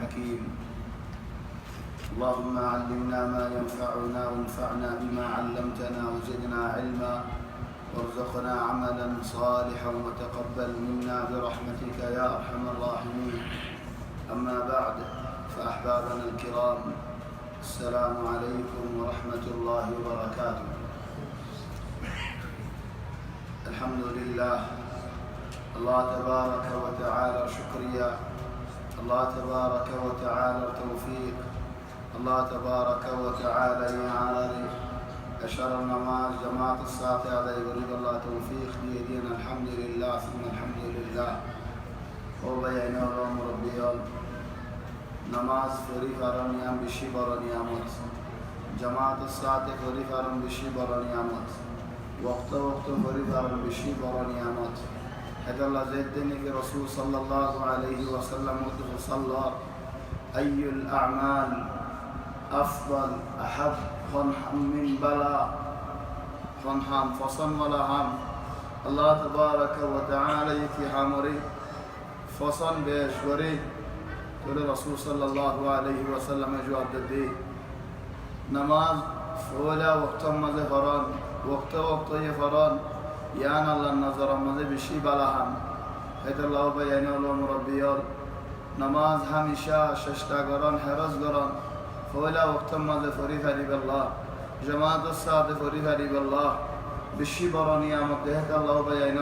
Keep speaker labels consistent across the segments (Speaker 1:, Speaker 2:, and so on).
Speaker 1: حكيم. اللهم علمنا ما ينفعنا وانفعنا بما علمتنا وزدنا علما وارزقنا عملا صالحا وتقبل منا برحمتك يا أرحم الراحمين. أما بعد، فأحبابنا الكرام، السلام عليكم ورحمة الله وبركاته. الحمد لله، الله تبارك وتعالى شكريا، الله تبارك وتعالى توفيق، الله تبارك وتعالى يعاري أشار النماز جماعة الصلاة على يقول الله توفيق بيدينا. الحمد لله ثم الحمد لله. وبيعنا الله مربيال نماز فريفارن يام بشي برنيامات، جماعة الصلاة فريفارن بشي برنيامات، وقت فريفارن بشي برنيامات. هذا الله زيدني في رسول صلى الله عليه وسلم وصلى أي الأعمال أفضل أحب خنحم من بلا خنحم فصن ولا هم. الله تبارك وتعالى يكي حامري فصن بيشوري تقول رسول صلى الله عليه وسلم جواب دي نماز فولا وقت مزه فران وقت يفران يانا الله النظر مزه بشي بلا هم. هذا الله بيان الله مربيال نماز هميشا ششتا قران حرز قران فولا وقت مزه فري فريب الله جماعة الصلاة فري فريب الله بشي براني عمده. الله بيان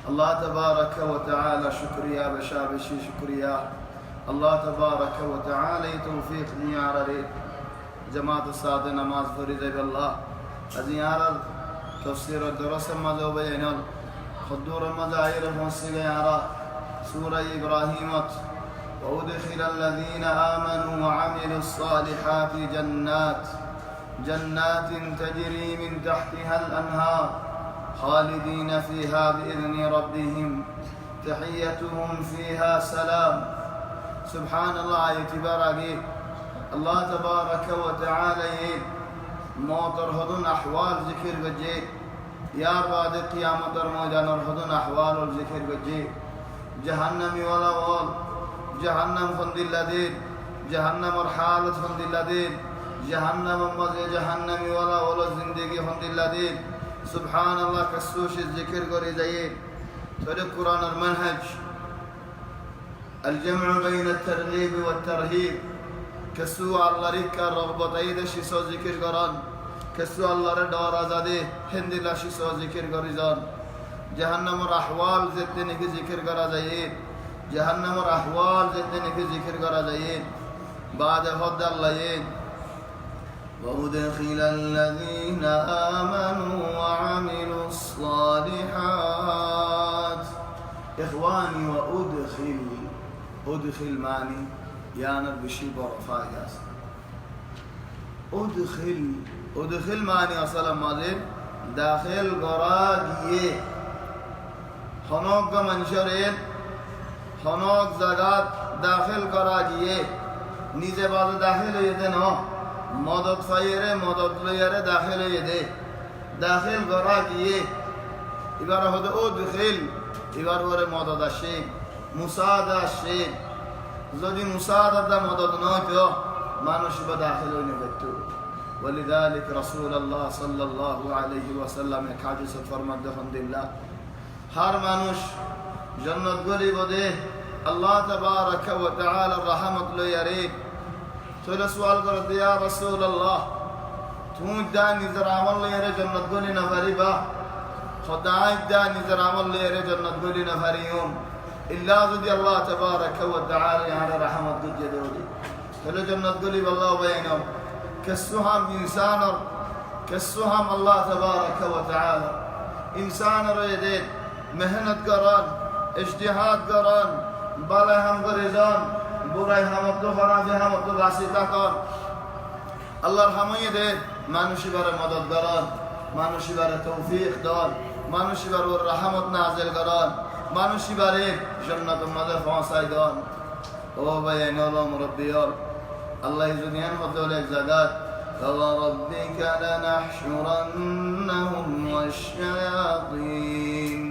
Speaker 1: الله تبارك وتعالى شكريا بشابشي شكريا. الله تبارك وتعالى توفيق نياري جماعة الصلاة نماز فريضة بالله أزيارة تفسير الدرس مذو بينال خدور المذاهر الموسيقى يارا سورة إبراهيم وأدخل الذين آمنوا وعملوا الصالحات جنات تجري من تحتها الأنهار خالدين فيها بإذن ربهم تحيتهم فيها سلام. سبحان الله يتبارك الله تبارك وتعالى موتر هدون أحوال ذكر بجي يا بعد قيامة الموجان هدون أحوال الذكر بجي جهنم ولا وال جهنم فند الذين جهنم الحالة فند الذين جهنم مزي جهنم ولا زندگي فند الذين. سبحان الله كسوش الذكر قري زين ترى القرآن المنهج الجمع بين الترغيب والترهيب كسو الله ريكا رغبة ايدا شيسو ذكر قرآن كسو الله ردار آزاده هند الله شيسو ذكر قريزان. جهنم الأحوال زدني في ذكر قرى زين جهنم الأحوال زدني في ذكر قرى زين. بعد هد الله ين وأدخل الذين آمنوا وعملوا الصالحات. إخواني أدخل ماني يانا بشي برفاياس أدخل ماني أصلا ماذا داخل قراجيه خنوق منشرين خنوق زغات داخل قراجيه نيزه بعد داخل يدنا مدد فايره مدد ليره داخل يده داخل قراجيه إبارة هذا أدخل إبارة ور مدد الشيء مساعدة الشيء যদি মুসাআদা মদদ নয় তো মানুষ দাখিল হইনে ব্যক্তি। ولذلك رسول الله صلى الله عليه وسلم حديث فرمان الحمدلله هر মানুষ জান্নাত গলি বদে আল্লাহ তাবারক ওয়া তাআলা রহমত লয়ারে তোরা সওয়াল করতে ইয়া রাসূলুল্লাহ তুমি দা নিজের আমল লয়ারে জান্নাত গলি না পারিবা খোদাই দা নিজের আমল লয়ারে জান্নাত গলি না পারিও إلا ذي الله تبارك وتعالى على رحمة جدودي فلو جنة قولي بالله بينهم كالسهم إنسان كالسهم الله تبارك وتعالى إنسان ريدين مهنة قران اجتهاد قران بلاهم قريزان برايهم الدخران فيهم الدباسيطة قران الله رحمه يدين ما نشبر مدد قران ما نشبر توفيق دان ما نشبر الرحمة نازل قران মানুষই বারে জান্নাতের মধ্যে পৌঁছাইদন। ও ভাই আইনলো মুরব্বিয়র আল্লাহ দুনিয়ার মধ্যে এক জায়গা فوربك لنحشرنهم والشياطين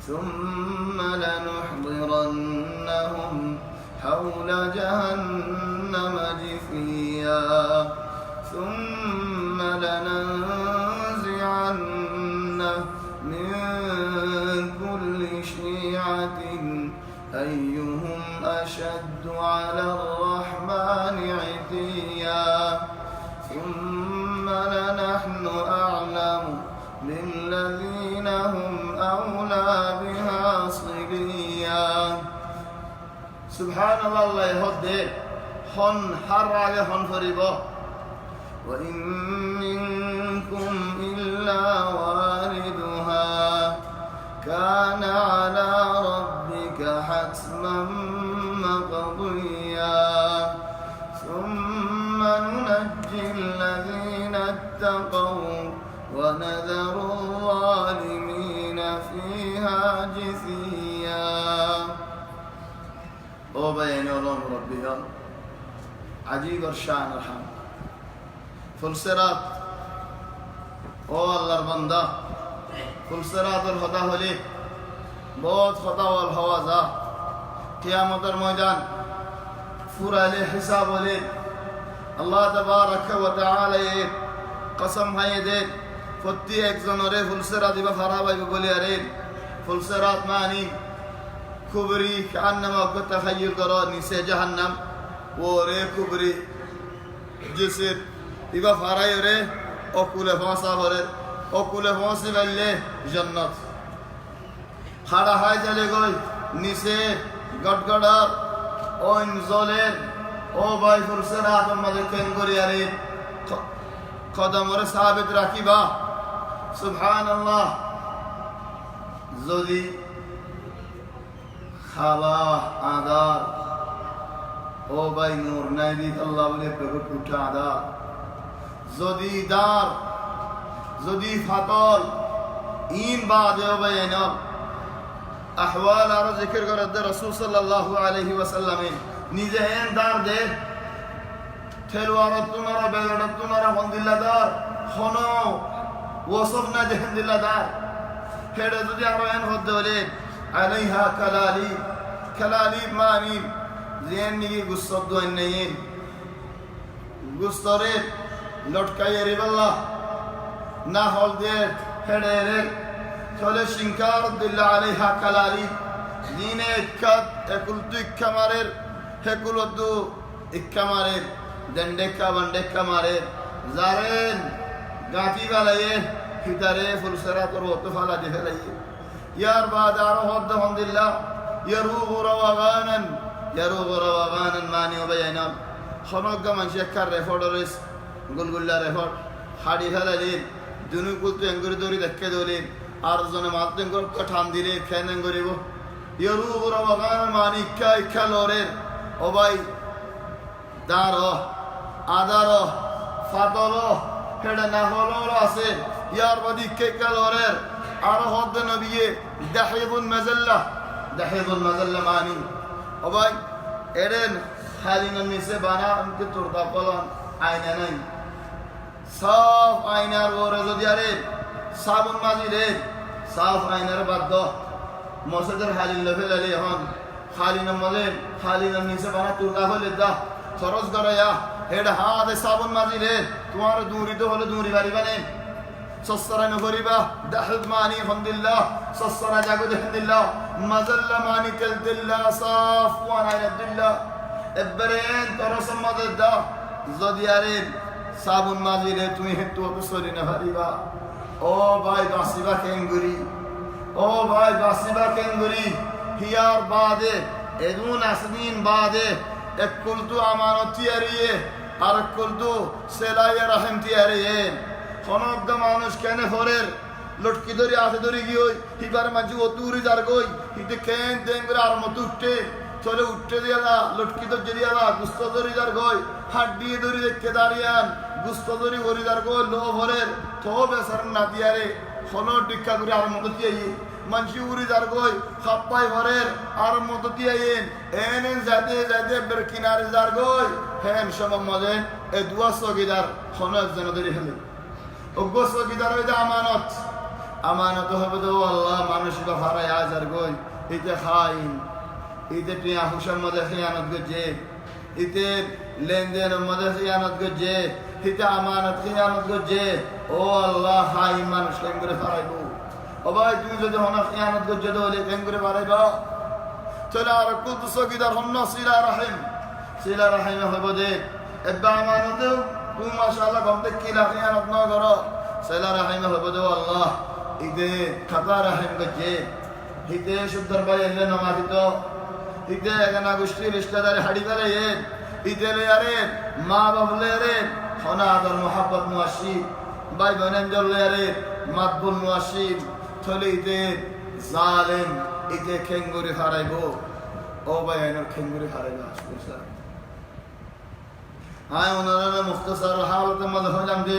Speaker 1: ثم لنحضرنهم حول جهنم جثيا ثم لننزعن من كل شيعة أيهم أشد على الرحمن عتيا ثم لنحن أعلم بالذين هم أولى بها صليا سبحان الله الله يهدي هن حرّ هن فريبا وإن منكم إلا واردها كان على ربك حتما مقضيا ثم ننجي الذين اتقوا ونذر الظالمين فيها جثيا او بين علوم ربهم عجيب الشان الحمد ফুলসেরাত ও আল্লাহর বান্দা ফুলসেরাতের হতা হলে বহুত হতাওয়াল হওয়া যা কিয়ামতের ময়দান ফুরাইলে হিসাব হলে আল্লাহ তাবারাকা ওয়া তাআলা এর কসম হায়ে দে প্রতি একজনরে ফুলসেরাত দিবা ফারা বাইবে বলে আরে ফুলসেরাত মানি কুবরি কান্নামা কো তাখায়্যুর করো নিচে জাহান্নাম ওরে কুবরি जिसे इबा फाराई रे ओकुले फांसा भरे ओकुले फांसी वाले जन्नत खाड़ा हाय चले गई निसे गटगड़ा ओ इंजोले ओ भाई फुरसरात मदद केंगोरी अरे कदम रे साबित राखीबा सुभान अल्लाह जोदी खाला आदार ओ भाई नूर नाइदी अल्लाह बोले प्रकट उठा आदार जोदी दार जोदी फातल इन बाद ओ भाई ना अहवाल आरो जिक्र करते रसूल सल्लल्लाहु अलैहि वसल्लम निजे एन दार दे ठेलवार तुम्हारा बेगड़ तुम्हारा बंदिल्ला दार खनो वसफ ना जहंदिल्ला दार हेडे जोदी आरो एन होते बोले अलैहा कलाली कलाली मानी जेन निगी गुस्सा दोन नहीं गुस्सारे लटकाये रे बल्ला ना हल दे हेडे रे चले शिंकार दिल्ला अलैहा कलाली दीने इक्कत एकुलतु इक्कमारेर हेकुलतु इक्कमारेर दंडेक्का बंडेक्का मारे जारेन गाती वालाये हितारे फुलसरा तो रोतो फाला दे फेलाये यार बादारो हद हमदिल्ला यरूगु रवागानन मानी ओबयाना खनोगा मानसिया कर रेफोडरेस गुलगुल्ला रेफोड हाड़ी फेलाले दुनु कुलतु एंगुरी दोरी देखे दोले আর জনে মাতলেন কর ঠান দিলে খেনেন করিব ইয়রু বড় বাগান মানি ইচ্ছা লরে ও ভাই দার আদার ফাতল হেডা না হলো আছে ইয়ার বাদি ইচ্ছা লরে আর হদ নবিয়ে দাহিবুল মাজাল্লা মানি ও ভাই এরেন হালিন নিসে বানা আমকে তোরদা কলন আয়না নাই সব আয়নার ওরে যদি আরে সাবুন মাজি রে साफ आइनर बाद मसदर हालिन लफे लले हन हालिन मले हालिन नीचे बना तुरदा हो लेदा सरस गरया हेड हाथ साबुन माजी रे तुम्हारे दूरी तो होले दूरी बारी बने ससरा न करिबा दहद मानी हमदिल्लाह ससरा जागो दहदिल्लाह मजल्ला मानी कलदिल्लाह साफ वाना यदिल्लाह इब्रेन तरस मददा जदियारे साबुन माजी रे तुम्हें हेतु बसरी न हरिबा ओ भाई बासिबा केंगुरी हियार बादे एदून असदीन बादे एक कुल्तु अमानती अरिये और कुल्तु सेलाय रहमती अरिये खनोग मानुष केने फोरेर लटकी दरी आते दरी गियोई हिबार माजू ओतूरी जार गोई हिते केन देंगरे आर मतुट्टे चले उठ्टे दियाला लटकी तो जरियाला गुस्सा दरी जार गोई हड्डी दरी देखे दारियान गुस्सा दरी वरी जार गोई लो फोरेर तो बेसर ना दियारे खनो टिक्का करे आर मतती आइए मंशी उरी जार गोई खप्पाई फोरेर आर मतती आइए एनेन जाते बर किनारे जार गोई हेन शम मजे ए दुआ सगिदार खनो एक जन दरी हेले ओगो सगिदार होइदा আমানত হবে তো আল্লাহ মানুষ তো হারায় আজার গই এতে খাইন ইতে টিয়া হুসের মধ্যে খিয়ানত করছে, ইতে লেনদেনের মধ্যে খিয়ানত করছে, ইতে আমানত খিয়ানত করছে। ও আল্লাহ, হাই মানুষ কেন করে ফারাইব? ও ভাই, তুমি যদি হনা খিয়ানত করছে তাহলে কেন করে ফারাইবা? চলে আর কুদ সগিদার হন্না সিলা রাহিম, সিলা রাহিমে হইব যে এবা আমানতেও তুমি মাশাআল্লাহ গমতে কিলা খিয়ানত না করো, সিলা রাহিমে হইব যে আল্লাহ ইতে খাতা রাহিম করছে, ইতে শুদ্ধর ভাই এলে নমাদিত, ইতে এখানে গোষ্ঠী রিশ্তাদারে হাড়ি ফেলে ইতে লে আরে মা বাবলে আরে হনা আদর মোহাব্বত মুয়াশি, ভাই বোনেন জলে আরে মাতবুল মুয়াশি, থলে ইতে জালেম ইতে খেঙ্গুরি হারাইব। ও ভাই আইনার খেঙ্গুরি হারাইব আসলে স্যার। আয় ওনারা মুখতাসার হালতে মধ্যে হইলাম যে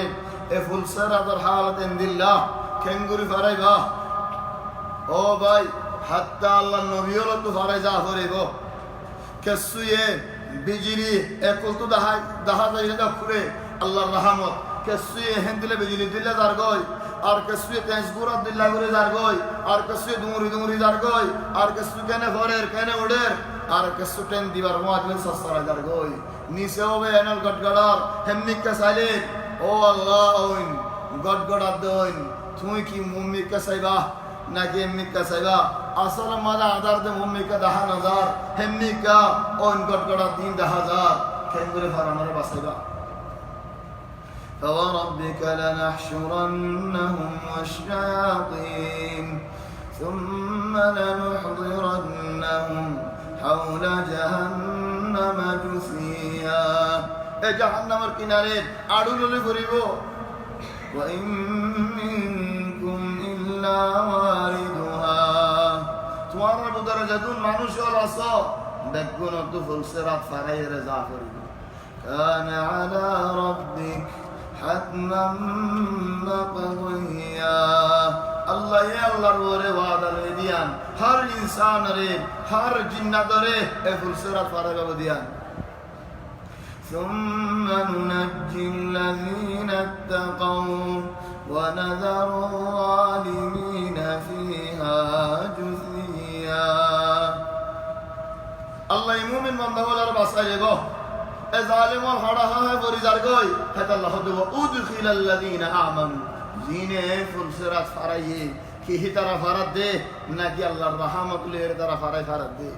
Speaker 1: এ ফুলসার আদর হালতে দিল্লাহ খেঙ্গুরি হারাইবা। ও ভাই, হাত্তা আল্লাহ নবীও তো হারাই যা হরিব কেসুয়ে বিজলি একল তো দাহা যায় না খুলে আল্লাহর রহমত কেসুয়ে হেন দিলে বিজলি দিলে যার গই, আর কেসুয়ে তেজ গুড়া দিল্লা করে যার গই, আর কেসুয়ে দুমুরি দুমুরি যার গই, আর কেসু কেনে ভরের কেনে ওড়ের, আর কেসু টেন দিবার মাদলে সস্তারা যার গই নিচে হবে এনল গটগড়ার হেমনিকা সাইলে। ও আল্লাহ, ওইন গটগড়ার দইন তুমি কি মুম্মিকা সাইবা নাকি এমনিকা সাইবা? আসল মাদা আদার দে মুম্মিকা 10,000 হেমনিকা ওইন গটগড়ার 3,000 খেঙ্গুরে ফারানোর বাসাইবা। فوربك لنحشرنهم والشياطين ثم لنحضرنهم حول جهنم جثيا। এ জাহান্নামের কিনারে আড়ুললে ঘুরিব। وإن منكم إلا واردها, তোমার ভিতরে যদুন মানুষ আছ দেখুন তো ফুলসিরাত ফারাইরে যা করিব। كان على ربك حتما مقضيا, আল্লাহ এ আল্লাহর ওরে ওয়াদা লই দিয়ান হর ইনসান রে হর জিন্নাত রে এ ফুলসিরাত ফারাইব দিয়ান। ثم ننجي الذين اتقوا ونذر الظالمين فيها جثيا। الله মুমিন বান্দা হলার বাসায় গো এ জালিমল হড়া হয় পরিজার গই হেত আল্লাহ দেব উদখিলাল লাযিনা আমানু, জিনে ফুলসিরাত ফারাইয়ে কি হিতারা ফারাত দে নাকি আল্লাহর রহমতুলের দ্বারা ফারাত দে।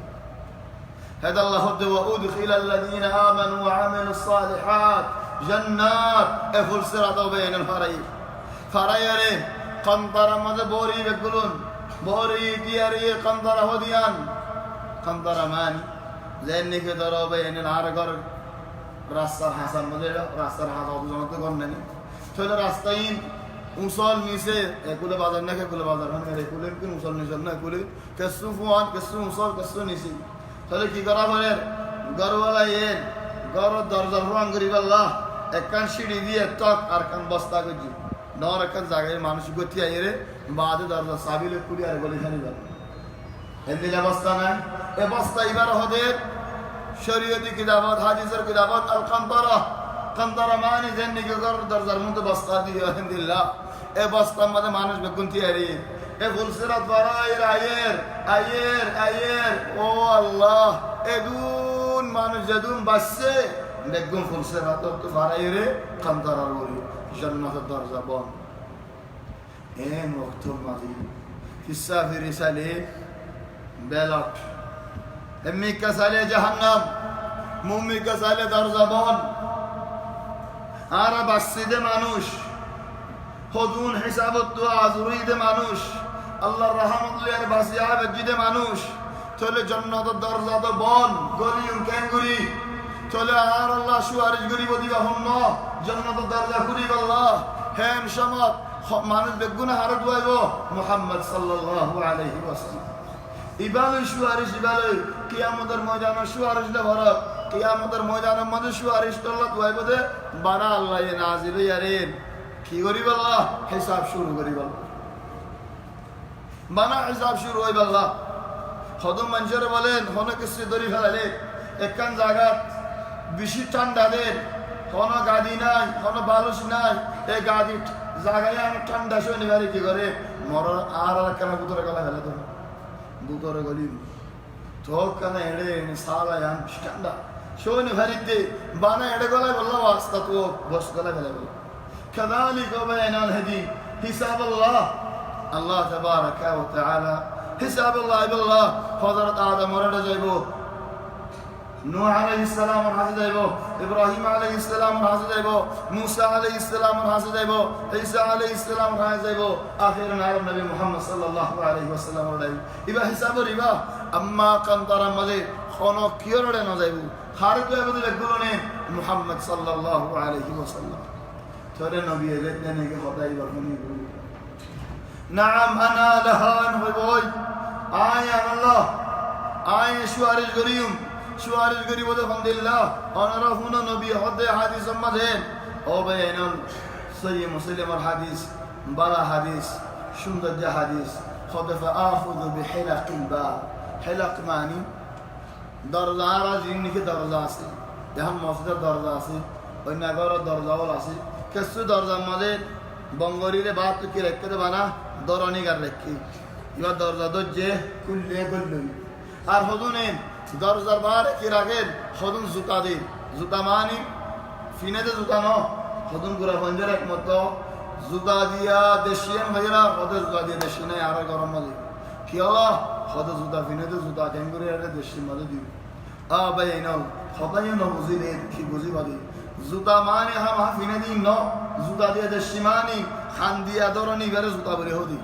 Speaker 1: هذا الله هو وأدخل الذين آمنوا وعملوا الصالحات جنات افل صراط بين الفريق فريره قنطره مد بوري بقولون بوري دياري قنطره وديان قنطره ماني لانك درو بين العرقر রাস্তার হাসান মধ্যে রাস্তার হাসা অবজনত করলেনি তাহলে রাস্তাইন উসল নিচে একুলে বাজার না একুলে বাজার মানে একুলে কি উসল নিচে না একুলে কেসু ফুয়ান কেসু উসল কেসু নিচে। তাহলে কি করা বলে গরওয়ালা এন গর দরজার রং করিবাল্লাহ একখান সিঁড়ি দিয়ে টক আর কান বস্তা করছি নর একখান জায়গায় মানুষ গতি আইরে বাদে দরজা সাবিলে খুলি আর গলি খানি গেল এদিকে বস্তা নাই। এ বস্তা এবার হদের শরীয়তি কিতাবত হাদিসের কিতাবত আল কান্তরা মানে যেন নাকি গর দরজার মধ্যে বস্তা দিয়ে আলহামদুলিল্লাহ এ বস্তার মধ্যে মানুষ বেগুনতি আইরে এ ফুলসিরাত ফারাইর আয়ের ও আল্লাহ এদুন মানুষ যেদুন বাসছে বেগুন ফুলসিরাত তো ফারাইরে কান্তরার ওরি জান্নাতের দরজা বন্ধ। এ মকতুব মাদি কিসা ফিরিসালে বেলট এমনি কাসালে জাহান্নাম মুম্মি কাসালে দরজা বন্ধ। আর বাসছে দে মানুষ হদুন হিসাবত তো আজুরি দে মানুষ আল্লাহর রহমতুল্লাহর বাসিয়া বেজিদে মানুষ চলে জান্নাতের দরজা তো বন গলিউম কেন গুরি চলে আর আল্লাহ সুয়ারিশ গরিব দিবা হন্ন জান্নাতের দরজা করিব আল্লাহ হেন সমত মানুষ বেগুনা হার দুয়াইব মুহাম্মদ সাল্লাল্লাহু আলাইহি ওয়াসাল্লাম ইবালে সুয়ারিশ ইবালে কিয়ামতের ময়দানে সুয়ারিশ দে ভরা কিয়ামতের ময়দানের মধ্যে সুয়ারিশ আল্লাহ দুয়াইব দে বারা আল্লাহ এ নাজিল ইয়ারে কি করিব আল্লাহ হিসাব শুরু করিব বানা হিসাব শুরু হইব আল্লাহ। খদম মানুষের বলেন হন কিছু দড়ি ফেলালে একখান জায়গা বেশি ঠান্ডা দেন কোন গাদি নাই কোন বালুস নাই এই গাদি জায়গায় আমি ঠান্ডা শুয়ে নিবারে কি করে মর আর কেন বুতরে গলা ফেলে তো বুতরে গলি توكنا يدين سالا يان شكندا شوني فريدي بانا يدغلا والله واسطة تو بس غلا غلا كذلك وبين الهدي حساب الله الله تبارك وتعالى حساب الله بالله حضرت آدم ورد جايبو نوح عليه السلام ورحمة جايبو إبراهيم عليه السلام ورحمة جايبو موسى عليه السلام ورحمة جايبو عيسى عليه السلام ورحمة جايبو آخرا على النبي محمد صلى الله عليه وسلم ورحمة إبا حساب ربا أما قنطر مدي خونو كيور ورحمة جايبو خارج يبدو لقلوني محمد صلى الله عليه وسلم ترى نبي يجدنا نيجي خداي بركني نعم أنا لهان هوي آية الله آية شوارج غريم شوارج غريم الحمد لله أنا رفونا نبي خداي حديث مدين أو بينهم صحيح مسلم الحديث بلا حديث شندج حديث خد فآخذ بحلق الباب حلق معني درزارا جيني كي درزاسي يهم مصدر درزاسي ونغور درزاولاسي كسو درزا مدين بنغوري بات كي ركھتے بنا دورانی کر رکھی یہ درزا دو جے کلے گلوی আর হদুনে দরজার বারে কি রাখেন হদুন জুতা দিন জুতা মানি ফিনেতে জুতা ন হদুন গুরা বঞ্জের একমতো জুতা দিয়া দেশিয়ান ভাইরা হদে জুতা দিয়া দেশি নাই আর গরম মাঝে কি হলো হদে জুতা ফিনেতে জুতা কেঙ্গুরি আর দেশি মাঝে দিবি ভাই এই নাও হদাই ন বুঝিলে কি বুঝি বাদি জুতা মানি হাম ফিনে দিন ন জুতা দিয়া দেশি মানি খান দিয়া দরনি বেরে জুতা বলে হদি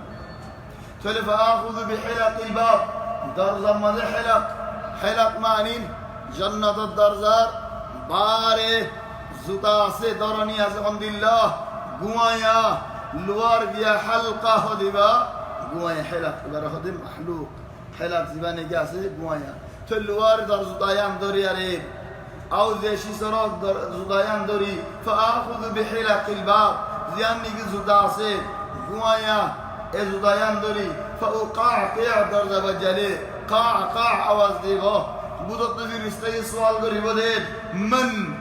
Speaker 1: চলে ফাআখুযু বিহিলাকিল বাব দরজা মাঝে হেলাক মানি জান্নাতের দরজার বারে জুতা আছে দরনি আছে আলহামদুলিল্লাহ গুয়ায়া লোয়ার দিয়া হালকা হদিবা গুয়ায়া হেলাক এবার হদি মাহলুক হেলাক জীবনে কি আছে গুয়ায়া তো লোয়ার দরজায়াম দরিয়ারে আও দেশি সরক জুতায়াম দরি ফাআখুযু বিহিলাকিল বাব জিয়ানি কি জুতা আছে গুয়ায়া এ জুতায়াম দরি فأقاع درجة بجالي قاع آواز ديبه بودت نبي رستي سوال قريبه ديب من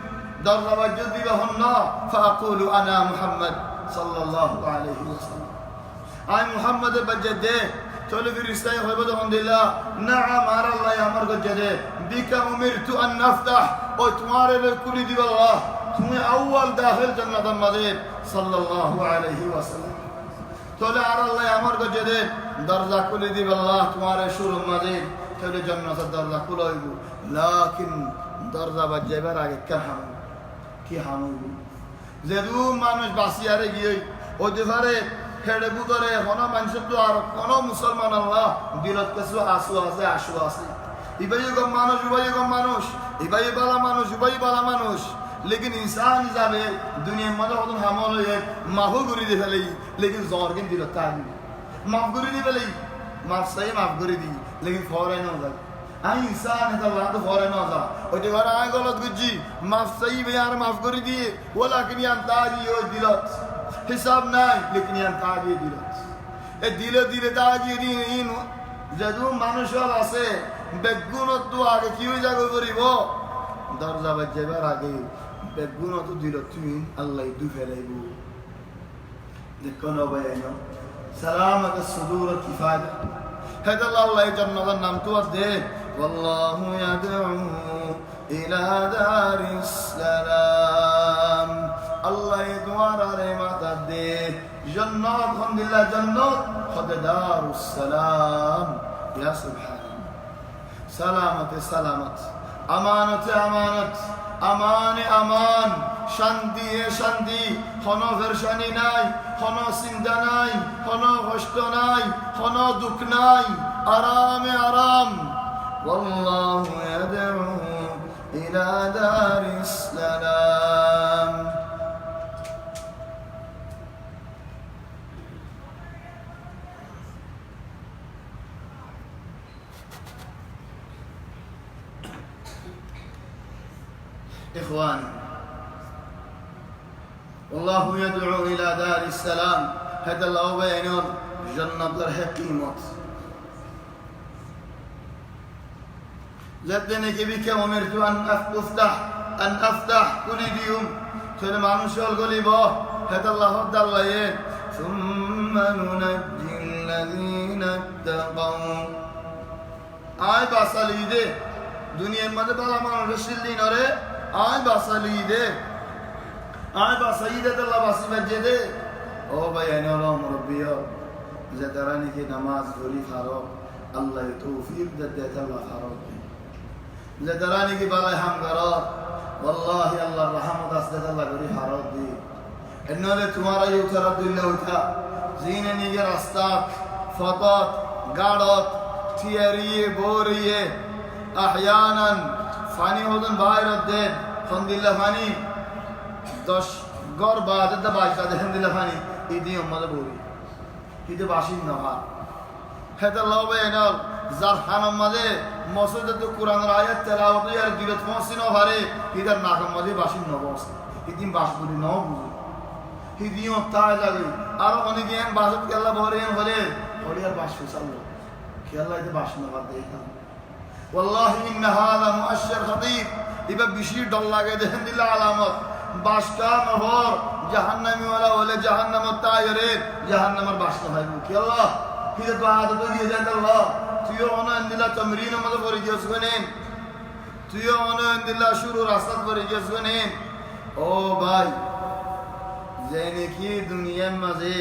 Speaker 1: درجة بجد بهنا فأقول أنا محمد صلى الله عليه وسلم أي محمد بجد تقول في رستي قريبه الحمد لله نعم أرى الله يا مرق جد بك أمرت أن نفتح وتماري لكل ديب الله ثم أول داخل جنة المدين صلى الله عليه وسلم تقول أرى الله يا مرق جد দরজা খুলে দিবে আল্লাহ তোমার শুরু মাঝে তাহলে জান্নাতের দরজা খুলে হইব লাকিন দরজা বাজাইবার আগে কি হামু যেদু মানুষ বাসিয়ারে গিয়ে ওই পারে হেডে বুতরে কোনো মানুষ তো আর কোনো মুসলমান আল্লাহ দিলত কিছু আশু আছে ইবাই গম মানুষ ইবাই বালা মানুষ लेकिन इंसान हिसाबे दुनिया में तो हमल है माहू गुरी दे फैली लेकिन जोर के दिलता है माफ गुरी दी भले माफ सही माफ गुरी दी लेकिन फौरन हो जाए आई इंसान है तो बात फौरन हो जाए और जो बार आए गलत गुजी माफ सही भी यार माफ गुरी दी वो लेकिन यार ताजी हो दिलत हिसाब नहीं लेकिन यार ताजी दिलत ए दिले ताजी दी इन जदू मानुषर आसे बेगुणत तो आगे क्यों जागो करिब दरजा बजेबार आगे बेगुणत तो दिलत तुई अल्लाह दु फेलाइबो देखो न बयानो سلامة الصدور الكفاية هذا الله جنة النام توده والله يدعو إلى دار السلام الله يدوار رحمة تده جنة الحمد لله جنة خد دار السلام يا سبحان سلامة أمانة আমান শান্তি কোনো ফেরশানি নাই কোনো চিন্তা নাই কোনো কষ্ট নাই কোনো দুঃখ নাই আরাম والله يدعو إلى دار السلام إخواني والله يدعو إلى دار السلام هذا الله بينهم جنة الحكيمة زدني بك أمرت أن أفتح كل يوم كل মানুষ বলিব هذا الله ثم ننجي الذين اتقوا আয় বাসালি দে দুনিয়ার মধ্যে বালা মানুষ সিল্লি নরে আয় বাসালি দে আয় বাসাই দে আল্লাহ বাসি বাজে দে ও ভাই আইনল মুরব্বিয় যে তারা নাকি নামাজ ধরি খারো আল্লাহ তৌফিক দে আল্লাহ খারো যে তারা নাকি বালাই হাম করো والله الله رحمت اسد الله غري حرات دي انه تمہارا یہ اترا دل اٹھا زین نیگے راستہ فطات گاڑت تیریه بوریه احیانا فانی hodun بایر دے الحمدللہ فانی দশ গর বাদ দে বাইশা দে الحمدللہ فانی ইদি উম্মত বলি ইদি বাসিন না হেদা লবে এনাল যার খানার মাঝে মসজিদে তো কোরআনের আয়াত তেলাওয়াত আর দিলত মসজিদ হারে ইদার নাকার মাঝে বাসিন নবস ইদিন বাস করি নাও বুঝি হিদিও তাই লাগে আর অনেক এন বাজত কেলা ভরেন হলে হরিয়ার বাস ফেসালো কেলা ইতে বাস না বাদ দেই কাম والله ان هذا مؤشر خطير ইবা বেশি ডর লাগে দেখেন দিলা আলামত বাসটা নহর জাহান্নামী ওয়ালা হলে জাহান্নামত তাইরে জাহান্নামের বাস না হয় কি আল্লাহ কিরে তো আদত দিয়ে যায় আল্লাহ তুইও অনন্দিল্লাহ তমরিন আমাদের করে গিয়েছ গনেন তুইও অনন্দিল্লাহ শুরু রাস্তা করে গিয়েছ গনেন ও ভাই যে নাকি দুনিয়ার মাঝে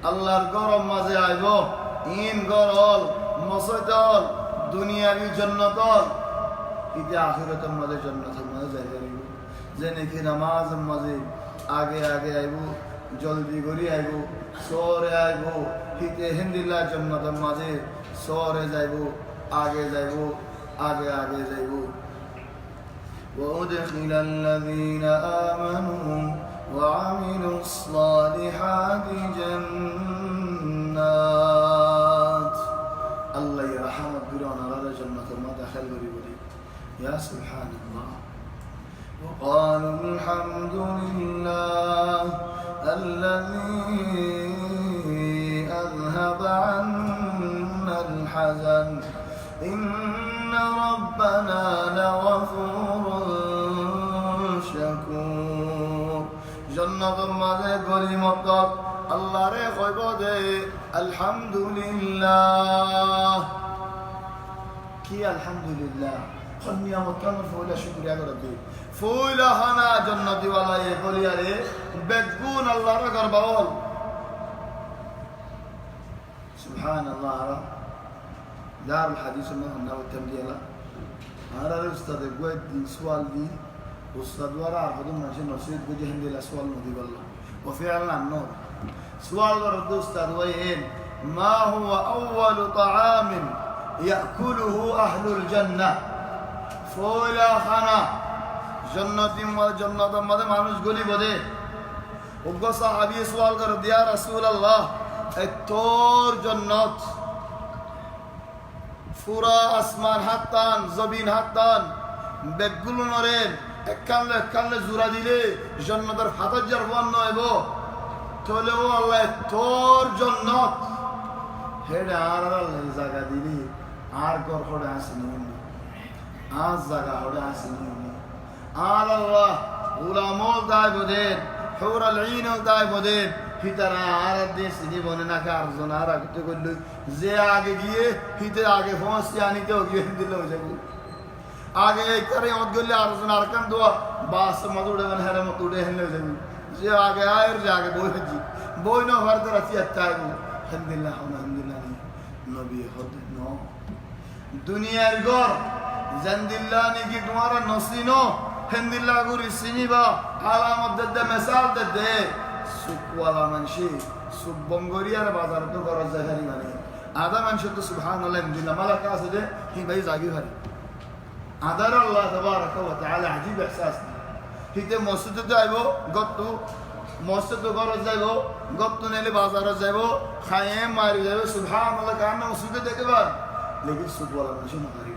Speaker 1: আল্লাহর গরম মাঝে আইব ইন গরল মসজিদল দুনিয়াবি জান্নাতল ইতে আখিরাতের মাঝে জান্নাতের মাঝে জায়গা নিব যে নাকি নামাজের মাঝে আগে আগে আইব জলদি করে আইব সরে আইব হিতে হিন্দিল্লাহ জান্নাতের মাঝে সরে যাইব আগে যাইব আগে আগে যাইব وأدخل الذين آمنوا وعملوا الصالحات جنات الله يرحمه برنا على جنة ما دخل بريبري يا سبحان الله وقالوا الحمد لله الذي أذهب عنا الحزن إن ربنا لغفور شكور جنة الماضي قولي مطلق الله ريخ عباده الحمد لله كي الحمد لله خلني أمطلق فولا شكر يا ربي فولا هنا جنة ولا يقول يا ري بدقون الله رقر بول سبحان الله رب دار الحديث المهنة والتملية لا أنا الأستاذ قوي دين سؤال دي أستاذ ورا عبدون ماشي نصيد بجي هندي الأسؤال مديب الله وفعلا النور سؤال ورد أستاذ وين ما هو أول طعام يأكله أهل الجنة فولا خنا جنة جنة ماذا مانوس قولي بده وقص صحابي سؤال قرد يا رسول الله التور جنة ফুরা আসমান হাততান জবিন হাততান বেগগুলো নরেন এককালে জোড়া দিলে জান্নাতের হাজার বর্ণ হইব তাহলে ও আল্লাহ তোর জান্নাত হেডে আর আল্লাহ জায়গা দিলি আর ঘর হড়ে আসেনি আজ জায়গা হড়ে আসেনি আর আল্লাহ উলামল দায় বোধেন হুরাল ঈনল দায় বোধেন হিতারা আর দেশ জীবনে নাকি আরজন আর আগে করল যে আগে গিয়ে হিতে আগে পৌঁছতে আনিতেও গিয়ে দিল যাবো আগে এই করে অত গেলে আরজন আর কান দোয়া বাস মত উড়ে গেল হেরে মত উড়ে হেলে যাবো যে আগে আয়ের যে আগে বই হচ্ছি বই ন ভারত রাখি চাইব আলহামদুলিল্লাহ আলহামদুলিল্লাহ নবী হতে ন দুনিয়ার ঘর জানদিল্লাহ নাকি তোমার নসিনো হেন্দিল্লাহ গুরি চিনিবা আলামত দে মেসাল দে সুকওয়ালা মানসি সুক বঙ্গরিয়ার বাজার তো করা যায় হারি মানে আদা মানসি তো সুবহানাল্লাহ আলহামদুলিল্লাহ মালাকা আছে দে হি ভাই জাগি হারি আদার আল্লাহ তাবারাকা ওয়া তাআলা আজীব ইহসাস হিতে মসজিদে যাইবো গত্তু মসজিদে ঘরে যাইবো গত্তু নেলে বাজারে যাইবো খায়ে মারি যাইবো সুবহানাল্লাহ কারণ মসজিদে দেখবার লেকিন সুকওয়ালা মানসি না হারি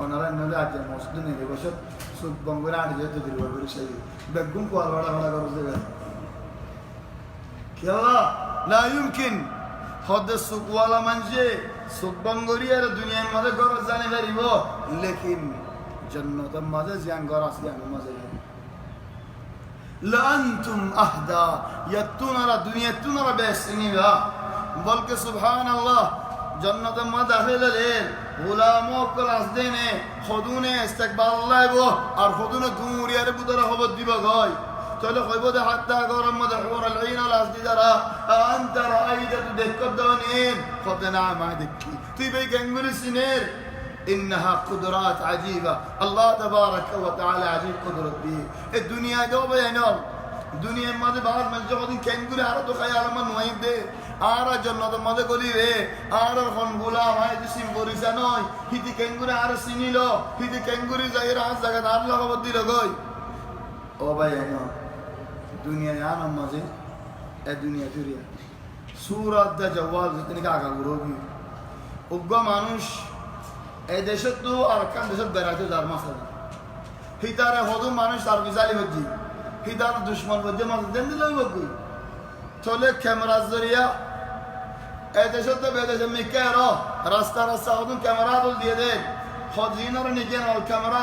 Speaker 1: অনারা নলে আজ মসজিদে নেলে বসে সুক বঙ্গরা আনি যেতে দিল বলে সেই বেগুন কোয়াল বড় বড় করে দেবে কেলা لا يمكن خود সুক ওয়ালা মানসি সুক বঙ্গরিয়ার দুনিয়ার মধ্যে ঘর জানি পারিব লেকিন জান্নাতের মাঝে জিয়ান ঘর আছে আমি মাঝে لأنتم أهدى يتونরা দুনিয়া তুনরা বেসিনিবা বলকে সুবহানাল্লাহ জান্নাতের মধ্যে দাখিল হলেন গোলামও ক্লাস দেনে সদুনে ইস্তেকবাল লাইব আর সদুনে দুরিয়ার বুদরা খবর দিব গয় চলো কইব দে হাত্তা গরম মধ্যে হুর আল আইন আল আসদি যারা আনত রাআইতা তু দেখ দনিন খদনা মা দেখি তুই বে গঙ্গুলি সিনের انها قدرات عجيبه الله تبارك وتعالى عجيب قدرت به الدنيا جو بينهم দুনিয়ার মধ্যে বাদ মানে যখন কেঙ্গুরে আরো তো খাই আমার নয় দে আর জন্নত মধ্যে গলি রে আর কোন গোলাম হয় জিসিম করিসা নয় হিতি কেঙ্গুরে আর চিনিল হিতি কেঙ্গুরি যাই রাজ জায়গা আর লাগাব দিল গই ও ভাই এনো দুনিয়ায় আনার মাঝে এ দুনিয়া জুড়িয়া সুরাত দা জওয়াল যিনি আগা গুরবি উগ্র মানুষ এই দেশত তো আর কান দেশত বেড়াতে যার মাসা হিতারে হদু মানুষ তার বিজালি হজ্জি হিদার দুশ্মন মধ্যে মাঝে দেন দিল বকুই চলে ক্যামেরা জরিয়া এই দেশে তো বেদেশে মিকের রাস্তা রাস্তা হদুন ক্যামেরা দল দিয়ে দে হজিনার নিকেন ক্যামেরা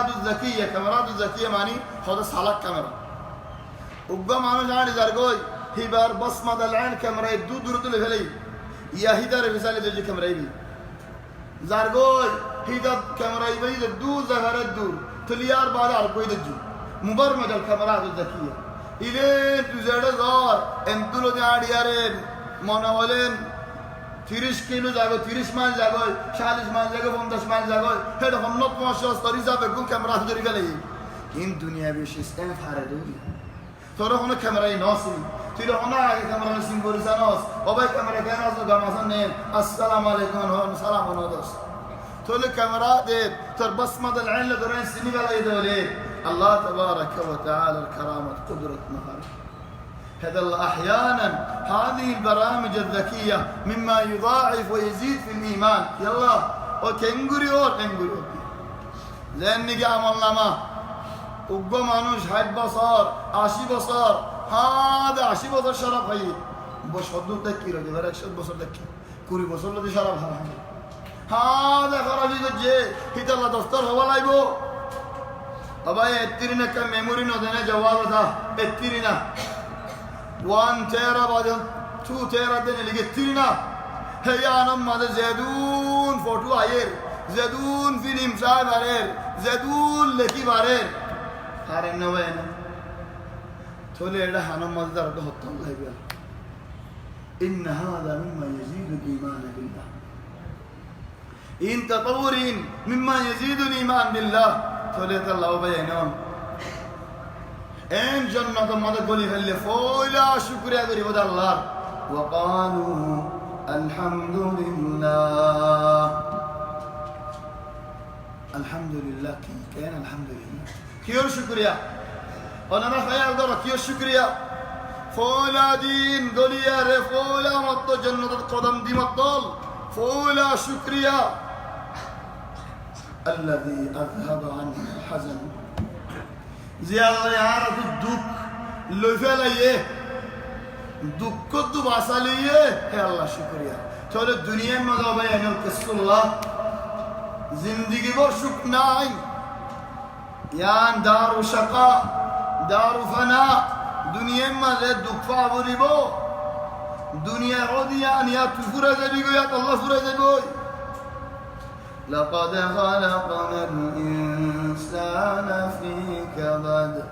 Speaker 1: দু জাকিয়ে মানি হদ সালাক ক্যামেরা উগ্র মানুষ আনি যার গই হিবার বসমাদ আলাইন ক্যামেরা দু দূর তুলে ফেলেই ইয়া হিদার বিসালি দে ক্যামেরা বি যার গই হিদার ক্যামেরা বি দু জায়গার দূর তুলিয়ার বাদ আর কই দজু مبرمج الكاميرات الذكية إلى تزاد زار انتلو ديارين مناولين 30 كيلو جاگو 30 ميل جاگو 40 ميل جاگو 50 ميل جاگو هذا هم نط ماشاء طريقة بيكون كاميرات جري فلي إن دنيا بيشيس إن فاردوني ترى هنا كاميرا ناسي ترى هنا كاميرا نسيم بورسانوس أباي كاميرا كانوا زو جامعان نين السلام عليكم ورحمة السلام ونودس تولي كاميرا ده تربص مدى العين لدرين سني ولا يدولي الله تبارك وتعالى الكرامة قدرة مهارة هذا أحيانا هذه البرامج الذكية مما يضاعف ويزيد في الإيمان يلا وكنغوري اور كنغوري لأن قام الله ما وقو مانوش حد بصار عشي بصار هذا عشي بصار شرف هاي بش حدود دكي رجل غيرك شد بصار دكي كوري بصار لدي شرف هذا خرجي دجي هيدا الله دفتر هو لايبو अबाई एत्तीरिना का मेमोरी न देने जवाब था एत्तीरिना 1 टेरा बाद 2 टेरा देने लगे एत्तीरिना है यार हम मादे ज़ैदून फोटो आयर ज़ैदून फिल्म साहब आयर ज़ैदून लेकी बारे हारे नवे न थोड़े ऐडा हानम मादे दर तो होता है क्या इन هذا مما يزيد الإيمان بالله इन तत्वरीन مما يزيد الإيمان بالله ثلاثة الله بينهم إن جنة ماذا قولي هل فولا شكر يا غريب الله وقالوا الحمد لله كين الحمد لله كيو شكريا أنا ما خيال دارا كيو شكريا فولا دين قولي يا ري فولا مطو جنة القدم دي مطول فولا شكريا الذي أذهب عنه الحزن زيادة يعرف الدك اللي فعليه دك كدو باساليه هي الله شكريا تقول الدنيا ما ذا بيان القصة الله زندگی بر شکر نائی یان دار شقا دار فنا دنیا ما زد دکفا بری بو دنیا عودیان یا تو فرزه بیگو یا الله فرزه بوی لقد خلقنا الإنسان في كبد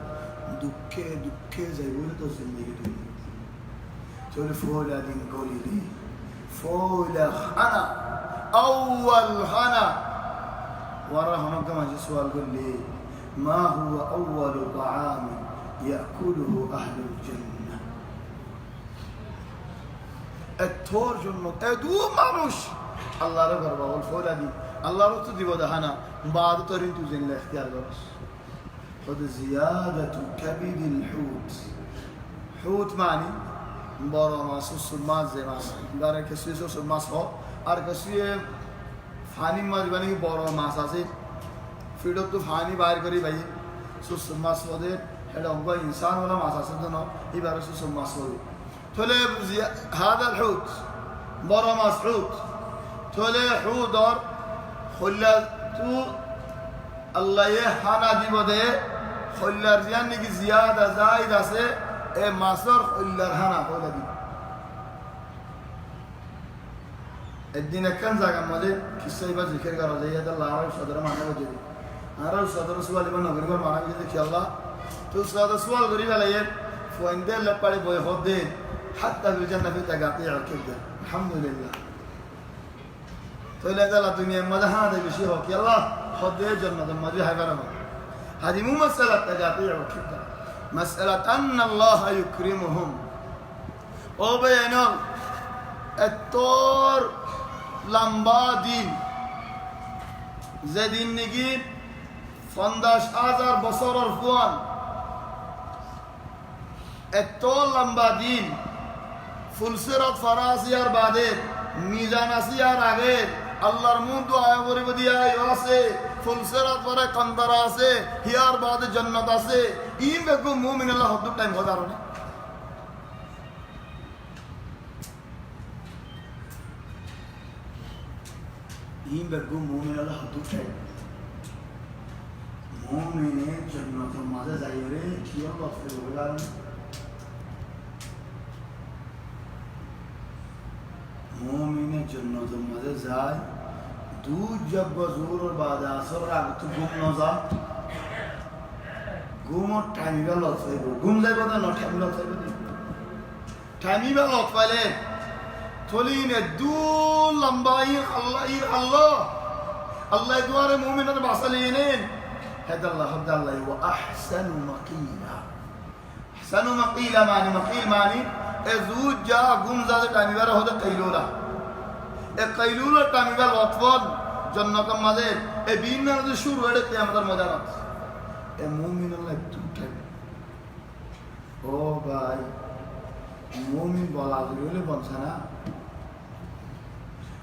Speaker 1: دكة زي ولد الزندگی دنیا تقول فولا دين قولي لي فولا خنا أول خنا وراه كما سؤال قل لي ما هو أول طعام يأكله أهل الجنة التور جنة أدو مانوش الله رب بقول فولا دي الله رب تدي بدهنا بعد ترين تزين الاختيار بس خذ زيادة كبد الحوت حوت معني بارا ماسوس الماس زي ماس داره كسيه سوس الماس هو আর কসিয়ে ফানি মাছ বানি বড় মাছ আছে ফিডত তো ফানি বাইর করি ভাই সুস মাছ ওদে এটা অঙ্গ ইনসান ওলা মাছ আছে তো এবারে সুস মাছ হবে থলে هذا الحوت বড় মাছ حوت থলে حوت আর খল্লা তো আল্লাহ হানা দিব দে খল্লার জিয়ান নাকি জিয়াদা জায়েদ আছে এ মাছর খল্লার হানা কইলা দি একদিন একখান জায়গার মধ্যে কিসাই বা জিকির করা যায় এটা লারাও সদর মানা বুঝে দিই আরাও সদর সুয়াল ইমান নগরীবার মানা বুঝে দেখি আল্লাহ তো সদর সুয়াল করি বেলায় ফোয়েন্দের লেপাড়ি বই হদে হাত্তা বিলজান নবী তাগাতে আকিব দে আলহামদুলিল্লাহ তো লেদালা দুনিয়ার মধ্যে হাতে বেশি হোক আল্লাহ হদে জান্নাতের মধ্যে হাইবার হোক هذه مو مسألة تقاطيع وكذا مسألة أن الله يكرمهم وبينهم الطور لمبا دين زدين نجيب 15,000 بصر الفوان الطور لمبا دين فلسرت فراسيار بعدين ميزان اسيار আগের আল্লাহর মুখ দোয়া করে দিয়া আছে ফুলসরাত পরে কান্দারা আছে হিয়ার বাদে জান্নাত আছে ইন বেগু মুমিন আল্লাহ হদ টাইম হদারো না ইন বেগু মুমিন আল্লাহ হদ টাইম মুমিনের জান্নাতের মাঝে যাই রে কি আল্লাহ ফের বলার মুমিনের জান্নাতের মাঝে যায় दूध जब बजूर और बाद असर राग तो घूम न जा घूम और टाइम भी लौट से घूम जाए बता न टाइम लौट से टाइम भी लौट वाले थोड़ी ने दू लंबाई अल्लाह अल्लाह द्वारे मुमिन और बासलीने هذا الله هذا الله وأحسن مقيلا أحسن مقيلا معني زوج جا घूम जाए टाइम भी रहो तो कैलोला القيلولة تعمل الأطفال جنة ماذا؟ بيننا هذا شو رأيت قيامة المدارات؟ المؤمن الله يبتوكل. أوه باي المؤمن بالعذرية بنسنا.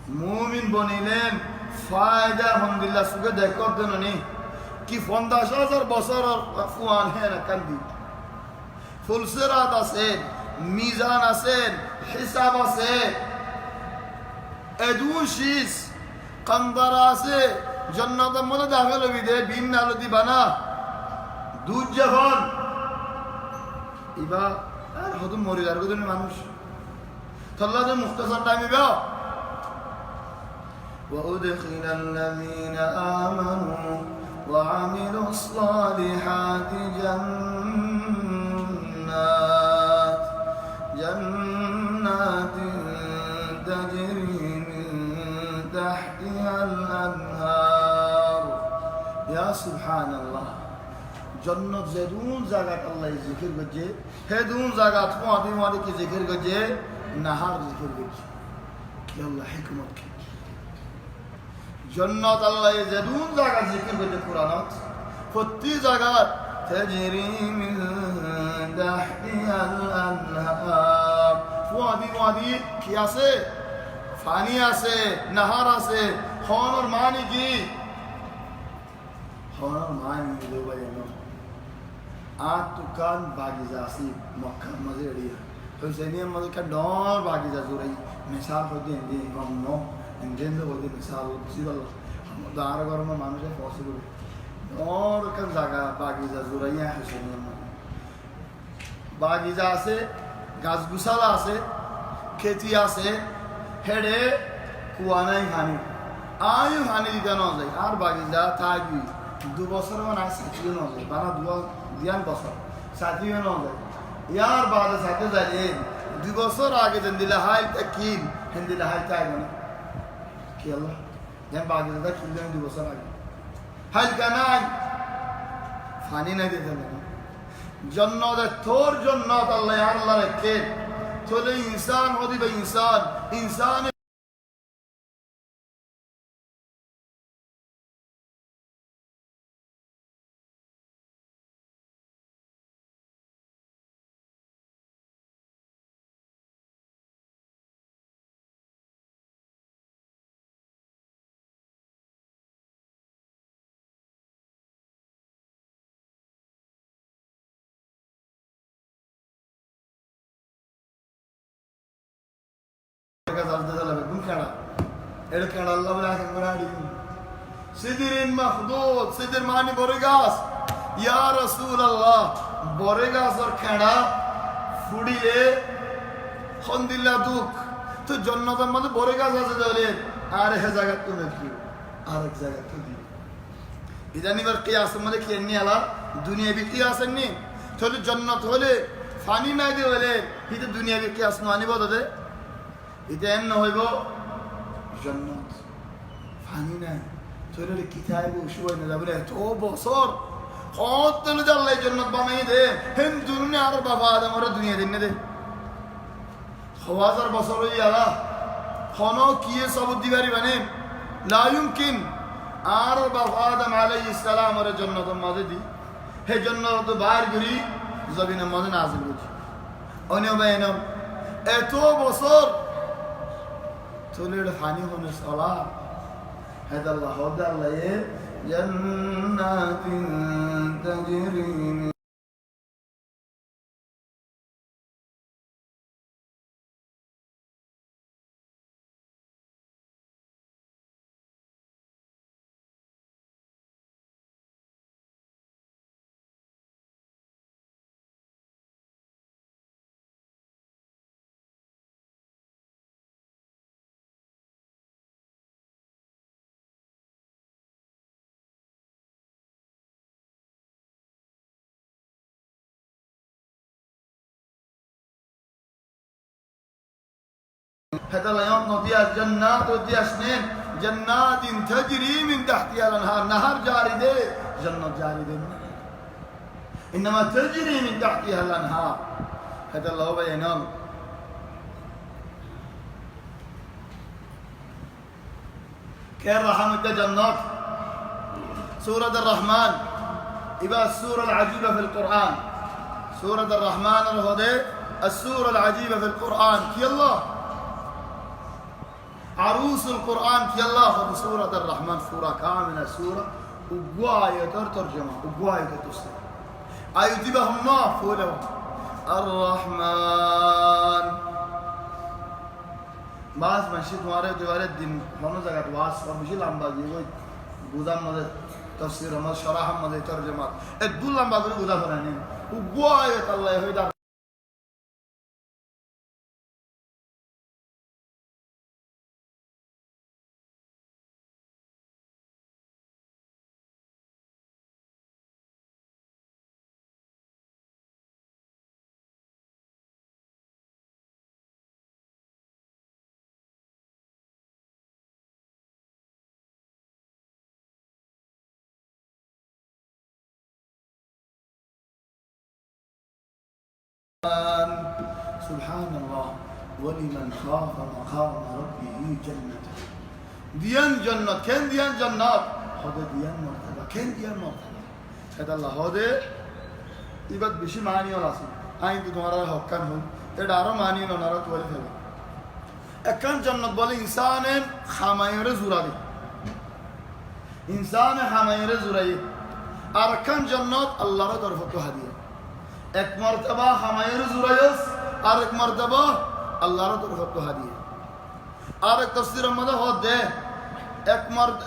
Speaker 1: المؤمن بنيلهم فائدة الحمد لله سوى دكتور دنوني. كيف 15,000 بصر فوان هنا كندي. فلسرات أسين، ميزان أسين، حساب أسين. ادون شیز قندراسه جنت مده داخل بیده بین نالو دی بنا دود جهان ایبا خودم موری دار کدومی مانوش تالله ده مختصر تایمی بیا وأدخل الذين آمنوا وعملوا الصالحات جنات تجري تحتها الأنهار يا سبحان الله جنة زدون زاغات الله ذكر گجے هدون زاغات فوادی کی ذکر گجے نهار ذکر گجے يا الله حكمت کی جنة الله زدون زاغات ذکر گجے قرآنات فتی زاغات تجري من تحتها الأنهار فوادی کی আছে পানি আছে নাহার আছে হওয়ার মানে কি হওয়ার মানে হলো ভাই আট তুকান বাগিজা আছে মক্কার মাঝে এড়িয়া হুসাইনিয়ার মাঝে একটা ডর বাগিজা জোরাই মিসাল হতে এনে গম ইন্ডিয়ান হতে মিসাল সিবাল দার গরমের মানুষের পসিবল ডর কান জায়গা বাগিজা জোরাইয়া হুসাইনিয়ার মাঝে বাগিজা আছে গাছ গুছালা আছে খেতি আছে হেডে কুয়ানাই হানি আয়ু হানি দিতে ন যায় আর বাগিজা থাকবি 2 বছর মানে সাথীও ন যায় বানা দিয়ান বছর সাথীও ন যায় ইয়ার বাদে সাথে যায় 2 বছর আগে যেন দিলে হাই কিন হিন্দিলে হাই চাই মানে কি আল্লাহ যেন বাগিজা কিনলেন 2 বছর আগে হাই কানাই ফানি না দিতে না জন্নতে তোর জন্নত আল্লাহ আল্লাহ রেখে চলে ইনসান হদি বা ইনসান সিদির মাহদুদ সিদির মানে বড় গাছ ইয়া রাসূলুল্লাহ বড় গাছ আর খেড়া ফুড়িলে হন্দিল্লা দুঃখ তো জান্নাতের মধ্যে বড় গাছ আছে তাহলে আর হে জায়গা তো মেঘু আর এক জায়গা তো দি ইদানিবার কিয়াস মানে কি নি আলা দুনিয়া বিক্রি আসেননি তাহলে জান্নাত হলে ফানি নাই দি হলে এটা দুনিয়া বিক্রি আস মানি বদে এটা এমন হইব জান্নাত ফানি নাই তাহলে কিতাবে উশুয় না যাবে তো বছর কত আল্লাহ জান্নাত বানাই দে হেন দুনিয়া আর বাবা আদম আর দুনিয়া দিন দে হাজার বছর হই আলা খনো কি সব দিবারি মানে লা ইউমকিন আর বাবা আদম আলাইহিস সালাম আর জান্নাতের মাঝে দি হে জান্নাত বাইর করি জমিনের মাঝে নাযিল করি অনিও বাইন এত বছর চলে ফানি হনে সালা হেদাল্লাহ হদাল্লাহ জান্নাতিন তাজরি هذا لا يوم نضيع جنات ودي أسنين جنات تجري من تحتها الأنهار نهر جاري دي جنة جاري دي إنما تجري من تحتها الأنهار هذا الله بينام كيف رحمة جنات سورة الرحمن يبقى السورة العجيبة في القرآن سورة الرحمن الهدى السورة العجيبة في القرآن كي الله عروس القرآن كي الله سورة الرحمن سورة كاملة سورة وقواية ترجمة وقواية تسلم أيدبهم ما فولهم الرحمن بعض مشيت مارة دوارة دين منو زغت واس فمشي لامبا جيوي غودام مده تفسير ما شرح مده ترجمة ادول لامبا غودا فراني وقواية الله يهيدا سبحان الله ولمن خاف مقام ربه جنة ديان جنة كن ديان جنات هذا ديان مرتبة كن ديان مرتبة هذا الله هذا يبقى بشي معني ولا سي أي تدوارا حكام هم تدارا معني ولا نرى توالي فيه أكان جنة بولي إنسان خماير زورادي إنسان خماير زورادي أركان جنات الله را طرفته هديه এক মর্তবা হামায়ের জুরাইস আর এক মর্তবা আল্লাহর তরফত হাদিয়া আর এক তাফসীরের মধ্যে হদে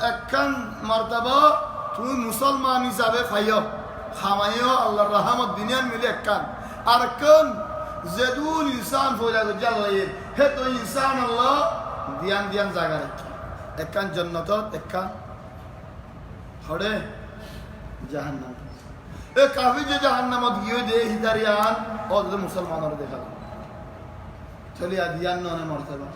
Speaker 1: একখান মর্তবা তুমি মুসলমান হিসাবে খাইও হামায়েও আল্লাহর রহমত দুনিয়ার মিলে একখান আর কোন জেদুল ইনসান ফয়লা জাল্লায়ে হে তো ইনসান আল্লাহ দিয়ান দিয়ান জায়গা রাখি একখান জান্নাত একখান হড়ে জাহান্নাম এ কাফি যে জাহান্নামত গিয়ে দে হিদারিয়ান ওদের মুসলমানরা দেখা চলি আদিয়ান ননে মর্তবা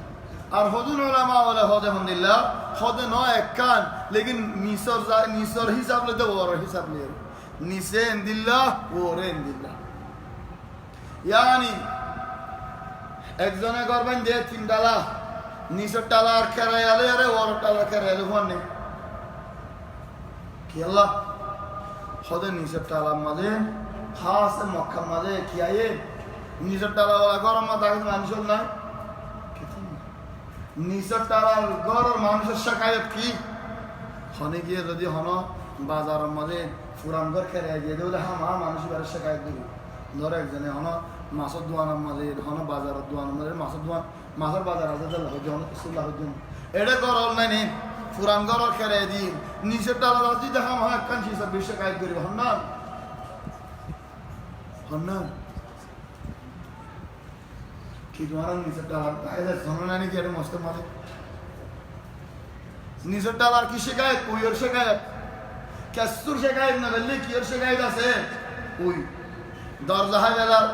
Speaker 1: আর হদুন উলামা ওয়ালা হদে হামদুলিল্লাহ হদে ন একখান লেকিন নিসর হিসাব লে দে ওর হিসাব লে নিসে ইনদিল্লাহ ওরে ইনদিল্লাহ ইয়ানি একজনে করবেন যে তিন ডালা নিসর ডালা আর খেরায়ালে আরে ওর ডালা খেরায়ালে হনে কি আল্লাহ خدا نیست تالا ماده خاص مکه ماده کیایه نیست تالا ولا گرم ما داغ مانشون نه نیست تالا گرم مانش شکایت کی خانه گیه دادی خانه بازار ماده فورانگر کرده گیده ولی هم مانشی برای شکایت دیگه داره اگزنه خانه ماسد دوان ماده خانه بازار دوان ماده ماسد دوان ماسر بازار از دل هجوم سلا هجوم ایده کارال نه ফুরানগর খেরে দিন নিচের ডালা রাজি দেখা মহা কাঞ্চি সব বিশ্ব কায়দ করিব হন্না কি তোমার নিচের ডালা তাইলে জননানি কি এটা মস্ত মারে নিজের ডালার কি শেখায়ত ওইর শেখায়ত কেসুর শেখায়ত না বললে কি ওর শেখায়ত আছে ওই দরজা হয় বেলার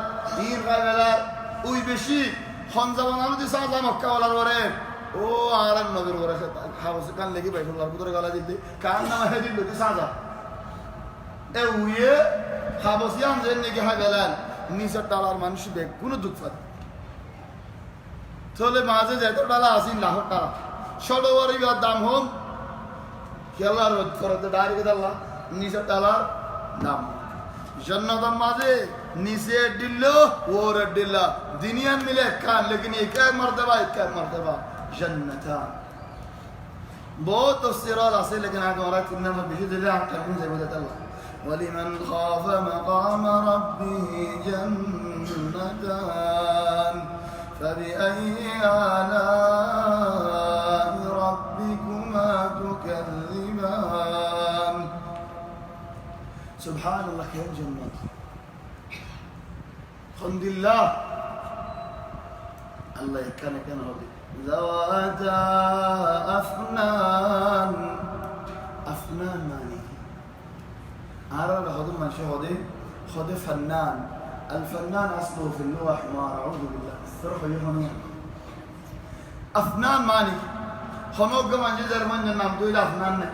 Speaker 1: ঈদ হয় বেলার ওই বেশি খঞ্জাবান আমি দিছে আজা মক্কা বলার পরে ও আর নজর করে হাবসে কান লেগে বাইফুল্লার ভিতরে গলা দিল্লি কান নামা হে দিল দিছে আজা এ উইয়ে হাবসিয়ান যে নাকি হয় বেলার নিজের ডালার মানুষ বেগ কোনো দুঃখ পায় তাহলে মাঝে যেত ডালা আসি লাহর টাকা ষোলোবারই দাম হোম খেলার করতে ডাইরেক্ট আল্লাহ নিজের ডালার দাম জন্নতম মাঝে নিচে দিল ওর দিল দুনিয়ান মিলে খান लेकिन एक मर्तबा जन्नता बहुत तफसीरात আছে लेकिन আগে ওরা তিনটা বেশি দিলে আমি টাইম যাবে আল্লাহ ولمن خاف مقام ربه جنتان فبأي آلاء ربكما تكذبان سبحان الله كم جنة الحمد لله الله كان هذي ذواتا أفنان ماني أرى هذا من شو هذا فنان الفنان أصله في اللغة حمار أعوذ بالله الصرف يهوني أفنان ماني خنوق من جزر من جنام دويل أفنان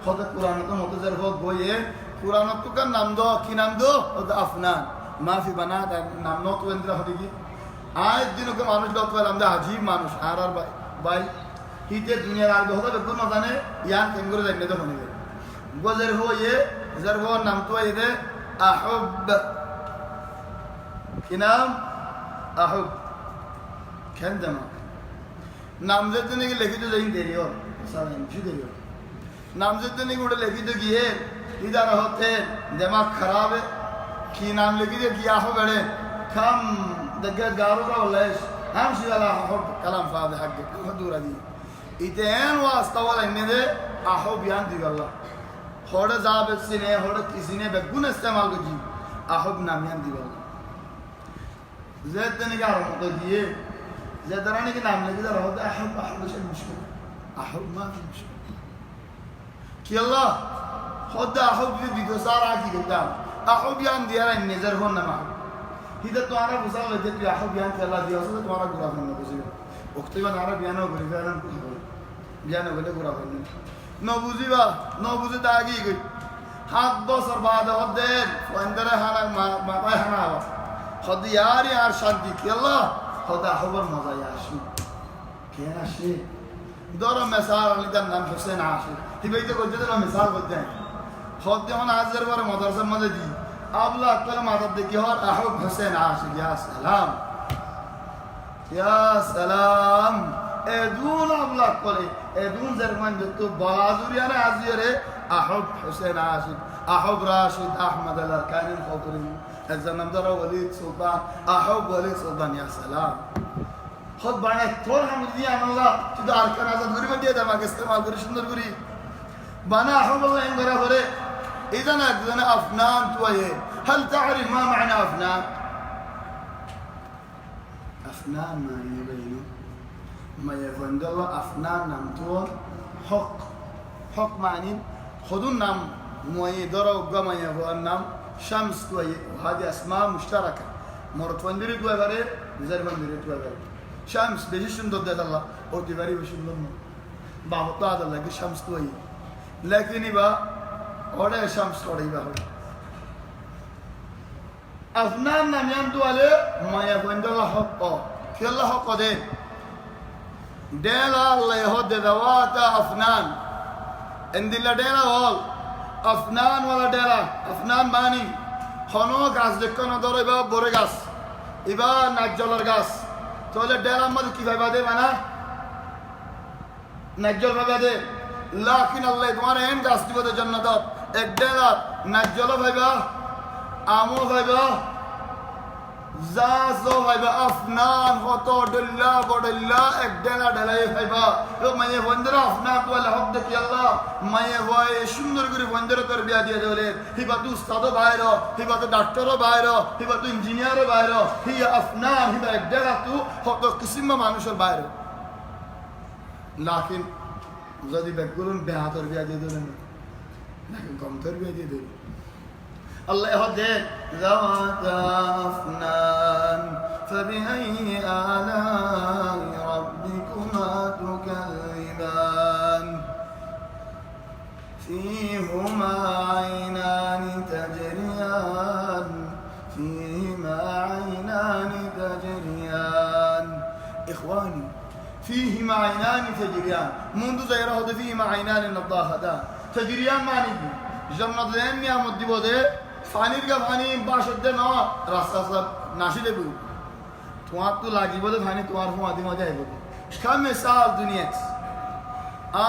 Speaker 1: هذا القرآن تو متجر هو بويه قرآن تو كان نام دو كي نام دو هذا أفنان ما في بنات نام نوت ويندرا هديكي آج دينو كم مانوش دوت ولا أمدا عجيب مانوش آرار باي هيته الدنيا رال هذا بكون مزانه يان كنغرو زين ده هوني گزر هو ये زر هو نام تو ये أحب কি নাম আহুব কেন জানো নামজেদ ने लिखित जाइन देरी और सारा इंची देरी और नामजद ने गुड़े लिखित गए इधर होते दिमाग खराब है की नाम लिखित किया हो बड़े कम दगत गारो का वलेश हम शिवाला अहुब कलाम फाद हक दूर दी इतेन वास्ता वाला इन्हें दे अहुब यान दी अल्लाह होड़ जाब सिने होड़ किसी ने बेगुन इस्तेमाल को जी अहुब नाम यान दी अल्लाह زيد ने क्या होता है زيد रानी के नाम लेके जरा होता है अहुब से मुश्किल अहुब ما في مشكلة कि अल्लाह खुदा अहुब भी दो सारा की कहता अहुब यान दिया है नजर हो ना मार इधर तुम्हारा गुस्सा लेते कि अहुब यान के अल्लाह दिया उसको तुम्हारा गुरा करना बुझे वक्त में नारा बयान हो गई बयान हो गए गुरा करने नो बुझे दागी गई हाथ दो सर बाद होते अंदर हाना माता हाना खुद यार शांति कि अल्लाह खुदा अहुबर मजा याशी क्या आशी दौरा मिसाल अलीदा नाम हुसैन आशी हिबई तो कुछ तो मिसाल बोलते हैं खुद जो ना आज़र वाले मदरसे मजे दी अबला अक्ल मातब देखी और अहुब हुसैन आशी या सलाम एदून अबला अक्ल एदून जरमान जो तो बाजुरिया ने आज़िरे अहुब हुसैन आशी अहुब राशिद अहमद अल-अरकानी ख़ौतरी الزمن دارا ولید سلطان احب ولید سلطان یا سلام خود باید طور هم دیدی الله تو دار کن ازت گوری من دیدم اگه استعمال گوری شندر گوری بنا احب الله این گره بره اذن اذن افنان تویه هل تعرف ما معنى افنان افنان معنی بینو ما يفند الله افنان نمتون حق معنی خودون نم مویه دارا و گما یفان نم شمس توي وهذه اسماء مشتركه مرت وندري توي غير زر وندري توي غير شمس بيجيشن ضد الله او دي غير بيشن ضد بعض الله كي شمس توي لكن يبا اوره شمس اوره يبا افنان نام يندو عليه ما يفند الله حق في الله حق ده دلا الله يهد ذوات افنان عند الله دلا هول अफनान वाला डेरा अफनान मानी खनो गाছ देखो ना दौड़ इबा बोरे गाছ इबा नाजजलर गाছ तो ले डेरा मत की भाई बादे माना नाजजल भाई बादे लेकिन अल्लाह तुम्हारे इन गाछ दिबो तो जन्नत एक डेरा नाजजल भाई बा आमो भाई बा जाजो भाई बा अफनान होतो डल्ला बडल्ला एक डेरा डलाई भाई बा तो मैं ये वंदरा अफनान वाला हक दे कि अल्लाह मैं ये वो सुंदर गुरी वंदरा तरबिया दिया दोले ही बात उस्तादो बाहरो ही बात डॉक्टरो बाहरो ही बात इंजीनियरो बाहरो ही अफनान ही एक डेरा तू होतो किसी में मानुषर बाहरो लेकिन যদি ব্যাগগুলো বেহাতর বিয়া দিয়ে দিলেন নাকি কমতর বিয়া দিয়ে দিলেন الله يهديك ذوات أفنان فبأي آلاء ربكما تكذبان فيهما عينان تجريان فيهما عينان تجريان إخواني فيهما عينان تجريان منذ زيره فيهما عينان النضاختان تجريان معنى جنة ذهن يا مدبو ده ফানির গা ফানি বাসতে ন রাস্তা সব নাসি দেবো তোমার তো লাগিব দে ফানি তোমার হুমাদি মজা আইব কামে সাল দুনিয়াত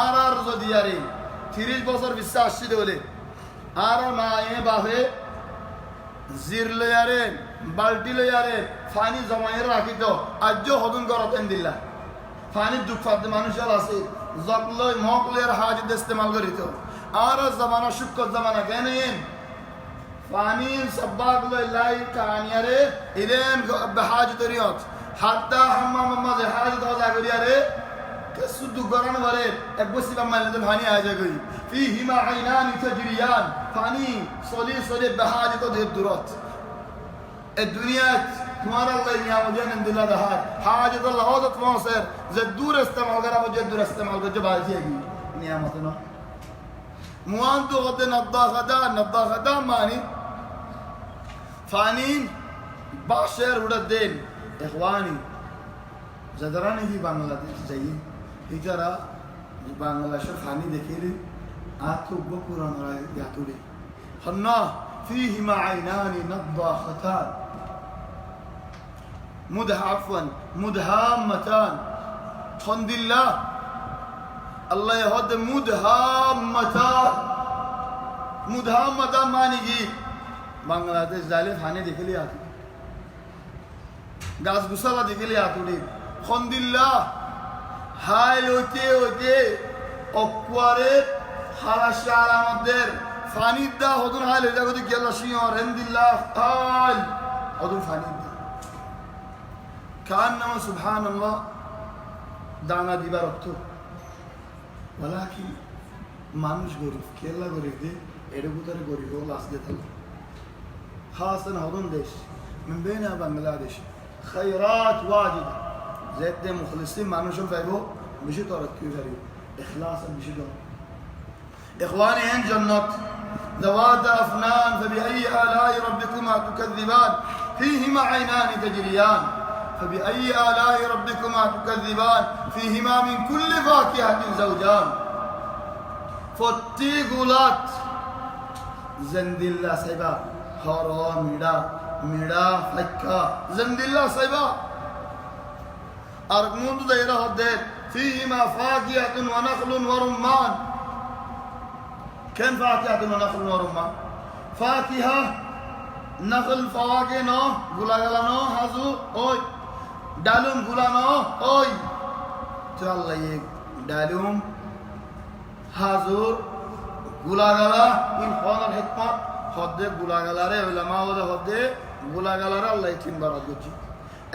Speaker 1: আর যদি আরে 30 বছর বিশ্বাস আসছে বলে আর মা এ বাহে জির লয়ারে বালতি লয়ারে ফানি জমায়ে রাখি তো আজ হদন করতেন দিল্লা ফানি দুঃখ ফাদ মানুষের আছে জকলয় মকলের হাজিদ ইস্তেমাল করিতো আর জামানা শুকর জামানা কেনেন فاني سباق لله كانياره إلين بحاجة رياض حتى حمام ما زي حاجة هذا كرياره كسود قرن وره أبوسي بمن لدم هاني آجا كري فيهما عينان تجريان فاني صلي بحاجة ده الدرات الدنيا تمارا الله يا مجان عند الله دهار حاجة الله هذا تماصر زدور استعمال كرا مجد دور استعمال كجبال شيء نعمتنا موانتو غد نضاخدا ماني فانين باشر وددين إخواني زدراني في بنغلاديش جايين هجرة بنغلاديش فاني دكيلي آتو بكران راي ياتولي خنا فيهما عينان نضاختان مدهامتان حمد الله الله يهد مدهامتان ماني جي বাংলাদেশ জালে ফানে দেখলি আত গাছ গুছালা দেখলি আতুড়ি খন্দিল্লাহ হাই হইতে অকুয়ারে হারাশা আলামদের ফানিদা হদুন হাই লইলা গদি গেলা শিয়র হেন্দিল্লাহ হাই হদুন ফানিদা কান্নামা সুবহানাল্লাহ দানা দিবার অর্থ ওয়ালাকি মানুষ গরিব কেলা গরিব দে এরকম তারে গরিব লাস দিতে خاصة هذون ديش من بينها بنغلاديش خيرات واجدة زيت دي مخلصين ما نشوف فيبو بشي طارت كيف هريو إخلاصا بشي دون إخواني هن جنات ذوات أفنان فبأي آلاء ربكما تكذبان فيهما عينان تجريان فبأي آلاء ربكما تكذبان فيهما من كل فاكهة زوجان فتي غلات زند الله سيبا هارا ميدا فكا زند الله سيبا أرقمون دائرة هدد فيهما فاكهة ونخل ورمان كم فاكهة ونخل ورمان فاكهة نخل فواكه نو غلا نو هازو اوي دالوم غلا نو اوي تو الله يك دالوم হাজুর গুলাগালা ইন ফনাল হিকমত হদে গুলাগালারে উলামা ওলে হদে গুলাগালারে আল্লাহ তিন বারাত করছি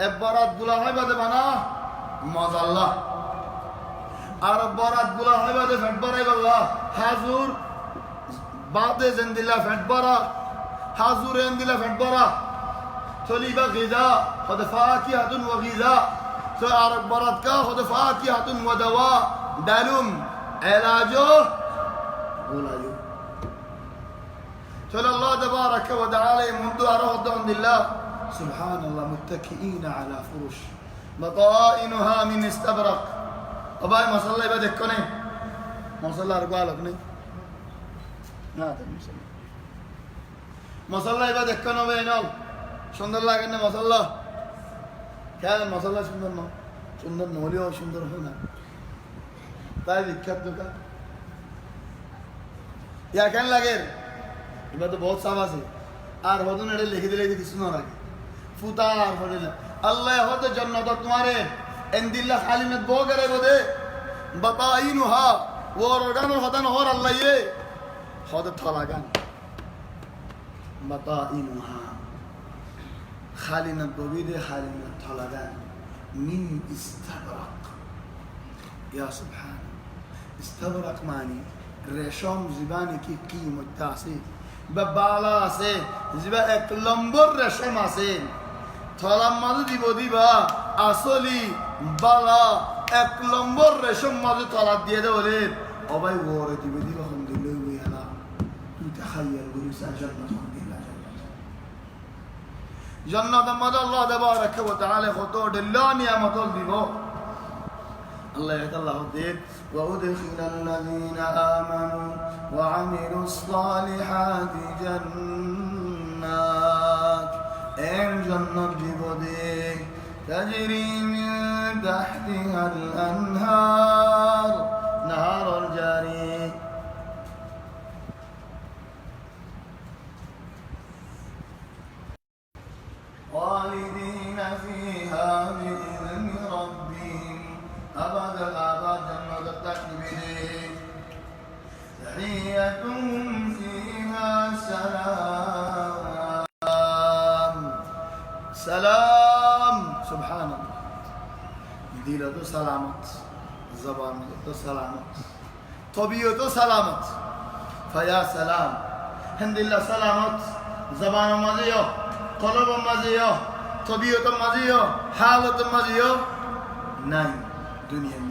Speaker 1: এক বারাত গুলা হয় বাদে বানা মাজাল্লাহ আর বারাত গুলা হয় বাদে ফেট বারাই আল্লাহ হাজুর বাদে জিন্দিল্লাহ ফেট বারা হাজুর এন্দিল্লাহ ফেট বারা তলিবা গিজা হদ ফাকিহাতুন ওয়া গিজা তো আর বারাত কা হদ ফাকিহাতুন ওয়া দাওয়া দালুম علاجه علاجه قال الله تبارك وتعالى منذ أرهد عند الله سبحان الله متكئين على فرش بطائنها من استبرق أباي ما صلى الله بدك كني ما صلى الله رجالك ني لا تمشي ما صلى الله بدك كنو بينال সুন্দর লাগে না মাশাআল্লাহ কেন মাশাআল্লাহ সুন্দর না সুন্দর নলিও সুন্দর হয় না তাই বিখ্যাত দোকান ইয়া কেন লাগে এবার তো বহুত সাব আছে আর হদন এটা লিখে দিলে কিছু না লাগে ফুতা আর হদে না আল্লাহ হতে জান্নাত তোমারে এন্দিল্লাহ খালিমত বো করে বদে বাতাইনুহা ওরগান হদন হর আল্লাহ ইয়ে হদ থলাগান বাতাইনুহা খালিনত ববিদে খালিনত থলাগান মিন ইস্তাবরাক يا سبحان ইস্তাবরাক মানি রেশম জীবানি কি কিমত আছে বা বালা আছে জিবা এক নম্বর রেশম আছে থলাম মাঝে দিবা আসলি বালা এক নম্বর রেশম মাঝে তলাত দিয়ে দে বলে অবাই ওরে দিবা হন দিলে উইলা তুই তাখাইয়াল করিস জান্নাত হন দিলা জান্নাত মাঝে আল্লাহ তাবারাক ওয়া তাআলা কত দিল্লা নিয়ামত দিব الله يهدى الله الدين وأدخل الذين آمنوا وعملوا الصالحات جنات إن جنة ببدي تجري من تحتها الأنهار نهر الجاري خالدين فيها بإذن ربهم أبد الآباد جنة التكبير تحيتهم فيها سلام سلام سبحان الله ديله تو سلامت زبان تو سلامت طبيعه تو سلامت فيا سلام الحمد لله سلامت زبان مزيو قلب مزيو طبيعه مزيو حالة مزيو نعم دنيا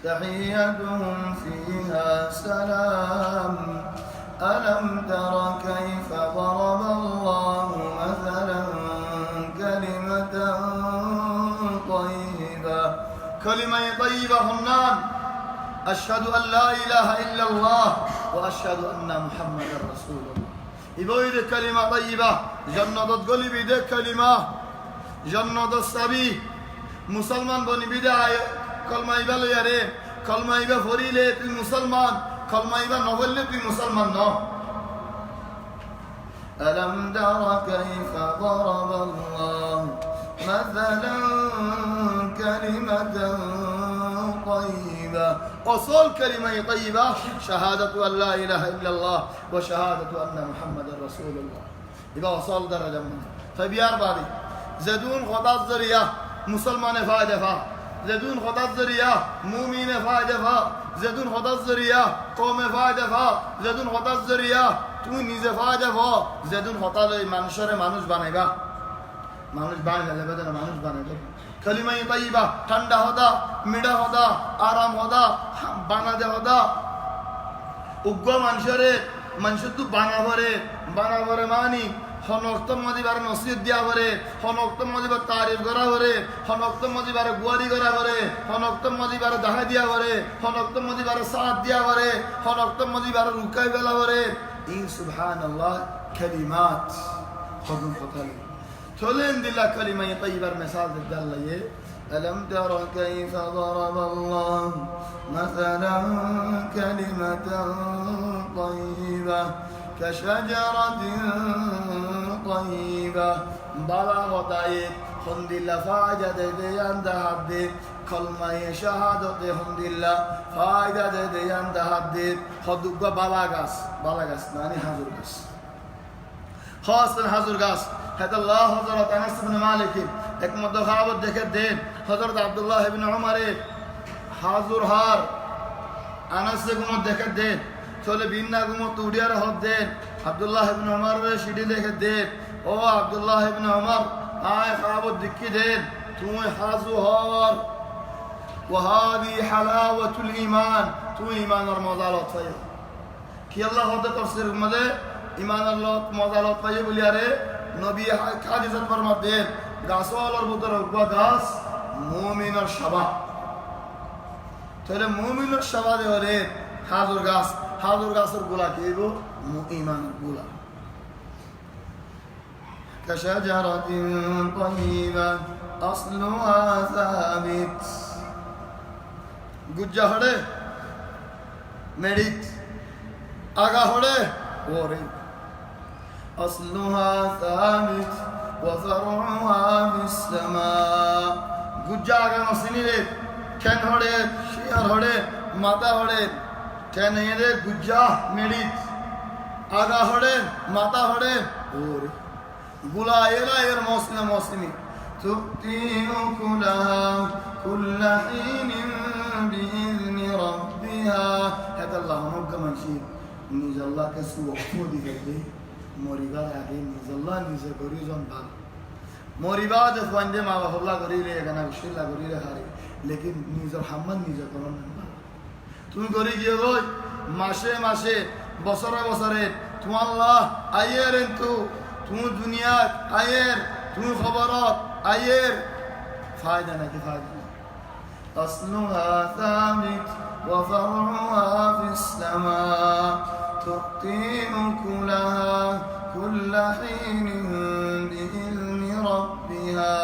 Speaker 1: تحيتهم فيها سلام ألم تر كيف ضرب الله مثلا كلمة طيبة كلمة طيبة هنان أشهد أن لا إله إلا الله وأشهد أن محمد رسول الله إبويد كلمة طيبة جنة قلب ده كلمة جنة السبي মুসলমান বনি বিদায় কলমাইবা লয়ারে কলমাইবা ফরিলে তুই মুসলমান কলমাইবা নবললে তুই মুসলমান ন ألم تر كيف ضرب الله مثلا كلمة طيبة أصول كلمة طيبة شهادة أن لا إله إلا الله وشهادة أن محمد رسول الله إذا أصول درجة منه طيب يا أربعة زدون غضاء الزرية مسلمان فائدة فا زدون خدا الزريا مؤمن فائدة فا زدون خدا الزريا قوم فائدة فا زدون خدا الزريا تو نيزه فائدة فا زدون خدا لي منشر مانوش بانيبا مانوش بانيبا لبدن مانوش بانيبا كلمة طيبة ঠান্ডা হদা মিডা হদা আরাম হদা বানা দে হদা উগ্র মানুষের তো বানাবরে মানি হনক্তম মদিবার নসিহত দিয়া করে হনক্তম মদিবার তারিফ করা করে হনক্তম মদিবার গুয়ারি করা করে হনক্তম মদিবার দাহা দিয়া করে হনক্তম মদিবার সাথ দিয়া করে হনক্তম মদিবার রুকাই বেলা করে এই সুবহানাল্লাহ কালিমাত খদম কথালি চলেন দিলা কালিমা তাইয়্যিবার মিসাল দিল্লায়ে ألم تر كيف ضرب الله مثلا كلمة طيبة كشجرة طيبة بلغت حمد الله فاجد ديان دهد كلمة شهادة حمد الله فاجد ديان دهد خدوك بلاغاس ناني حضور غاس خاصة حضور غاس هذا الله حضرت أنس بن مالك এক মধ্যে খাবার দেখে দেন হযরত আব্দুল্লাহ ইবনে উমরে হাজুর হার আনাসে গুম দেখে দেন চলে বিন্না গুম তুড়িয়ার হদ দেন আব্দুল্লাহ ইবনে উমরের সিডি দেখে দেন ও আব্দুল্লাহ ইবনে উমর আয় খাবার দেখি দেন তুই হাজু হর وهذه حلاوة الإيمان تو إيمان المضالات فيه كي الله هذا تفسير مده إيمان الله مضالات فيه بلياره نبي حديث فرمات دين গাছওয়ালার ভিতরে উঠবা গাছ মুমিনের সাবা তাহলে মুমিনের সাবা দেওয়ারে হাজুর গাছের গোলা কি গো ইমানের গোলা كشجرة طيبة أصلها ثابت গুজ্জা হড়ে মেডিট আগা হড়ে ওরে أصلها ثابت وفرعها في السماء গুজ্জা নসিনিরে কেন হড়ে শিয়ার হড়ে মাথা হড়ে কেন এরে গুজ্জা মেডিট আগা হড়ে মাথা হড়ে ওরে গুলা এরা এর মৌসুমি تؤتي أكلها كل حين بإذن ربها هذا الله نقم شيء نيز الله كسو وقودي كذي مريبا يعني نيز الله نيز غريزون بال مريبا دفعندي ما الله غريله كنا بشيل الله غريله هاري लेकिन निजर हमन निजर करन তুমি গরি গিয়ে গই মাসে মাসে বছরে বছরে তুমি আল্লাহ আয়ের তুমি দুনিয়া আয়ের তুমি খবরত আয়ের ফায়দা নাকি ফায়দা أصلها ثابت وفرعها في السماء تؤتي أكلها كل حين بإذن ربها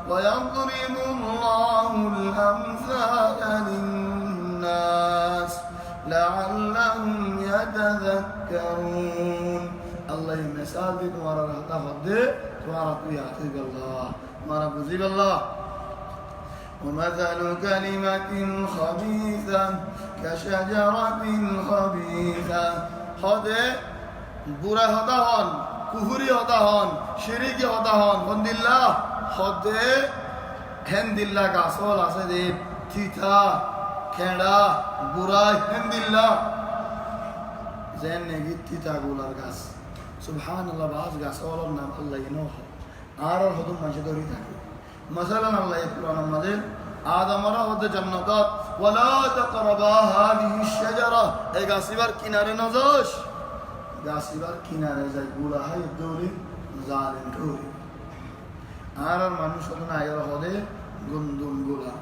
Speaker 1: ويضرب الله الأمثال للناس لعلهم يتذكرون الله يمسادك ورا تهدي ورا يعطيك الله ورا بزيب الله ومثل كلمة خبيثة كشجرة خبيثة هذا برا هداهن كفري هداهن شريك هداهن بند الله هذا هند الله كاسول أسد تيتا كندا برا هند الله زين نجد تيتا قولار كاس سبحان الله بعض كاسول النام الله ينوح آرر هدوم مجدوري تاكي مثلا الله يقول المدين آدم رأى جنة ولا تقربا هذه الشجرة اي غاسبار كنارة نزاش غاسبار كنارة زي قولا هاي الدوري ظالم دوري آرر منوشتنا يرى هذا گندم قولا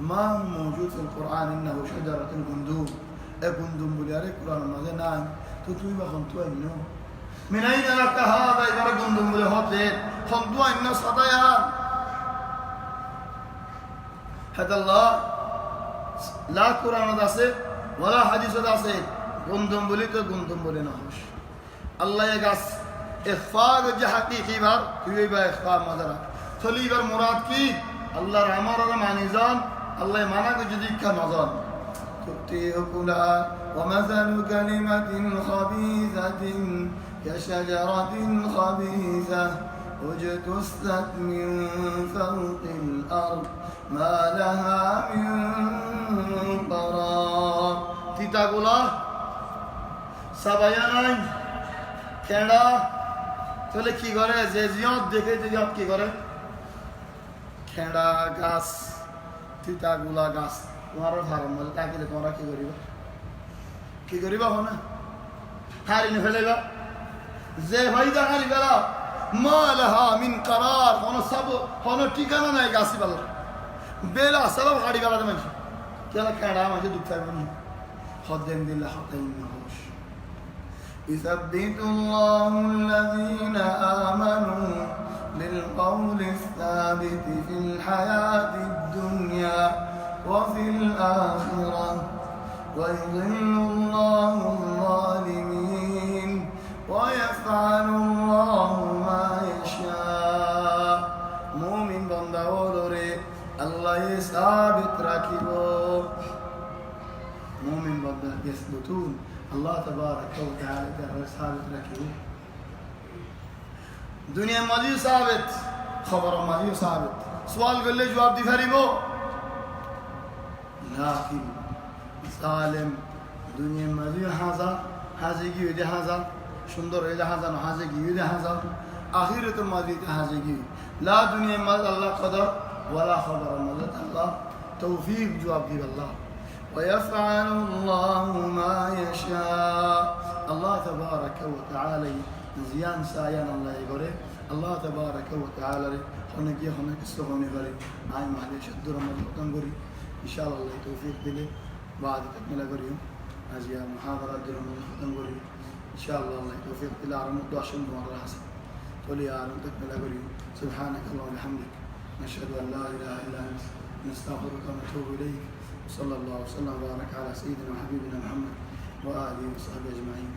Speaker 1: ما موجود في القرآن إنه شجرة الگندم اي گندم بلياري قرآن المدين نعم تتوي بخنتوا إنه من أين لك هذا إذا گندم بلي هاتين خنتوا إنه صديان هذا الله لا قرآن داسه ولا حديث داسه گندم بولي تو گندم بولي نهوش الله يقاس إخفاء جو حقيقي بار كيوي با إخفاء مدرا تلي بار مراد کی الله رحمار را معنیزان الله مانا کو جديد کا نظام تؤتي أكلها ومثل كلمة خبيثة كشجرة خبيثة اجتثت من فوق الأرض ما لها من قرار تيتاغولا সাবায়ানাই কেডা তাহলে কি করে যে জিয়ত দেখে যে জিয়ত কি করে খেড়া গাছ তিতাগুলা গাছ তোমার হারাম বলে তাকে তোমরা কি করিবা হো না হারি নে ফেলেবা যে ভাইদা হারি গেলা ما لها من قرار هنا سب هنا ঠিকানা নাই গাছি বালা বেলা সব গাড়ি বালা মানুষ কেলা কাড়া মাঝে দুঃখায় মানুষ خدم بالله حتى ينهوش يثبت الله الذين آمنوا بالقول الثابت في الحياة الدنيا وفي الآخرة ويضل الله الظالمين ويفعل الله ما يشاء مؤمن بنداولوري الله ثابت راكبو مؤمن بندا يثبتون الله تبارك وتعالى ثابت راكبو دنيا ماضي ثابت خبر ماضي ثابت سوال قال لي جواب دي فريبو لكن ظالم دنيا ماضي هذا হাজেগি হইলে হাজার সুন্দর হইলে হাজার হাজেগি হইলে হাজার আখিরাত মাজিতে হাজেগি লা দুনিয়া মাজ আল্লাহ কদর ওয়ালা খবর মাজ আল্লাহ তৌফিক জবাব দিব আল্লাহ ويفعل الله ما يشاء الله تبارك وتعالى زيان سايان الله يقول الله تبارك وتعالى هناك هناك سهوني غري اي معلش الدور ما تنغري ان شاء الله توفيق دي بعد تكمل غريم هذه محاضرة درهم تنقولي إن شاء الله الله يتوفيق إلى عرم الدواشن مرة حسن تولي عرم تكمل أقولي سبحانك اللهم وبحمدك نشهد أن لا إله إلا أنت نستغفرك ونتوب إليك وصلى الله وسلم وبارك على سيدنا وحبيبنا محمد وآله وصحبه أجمعين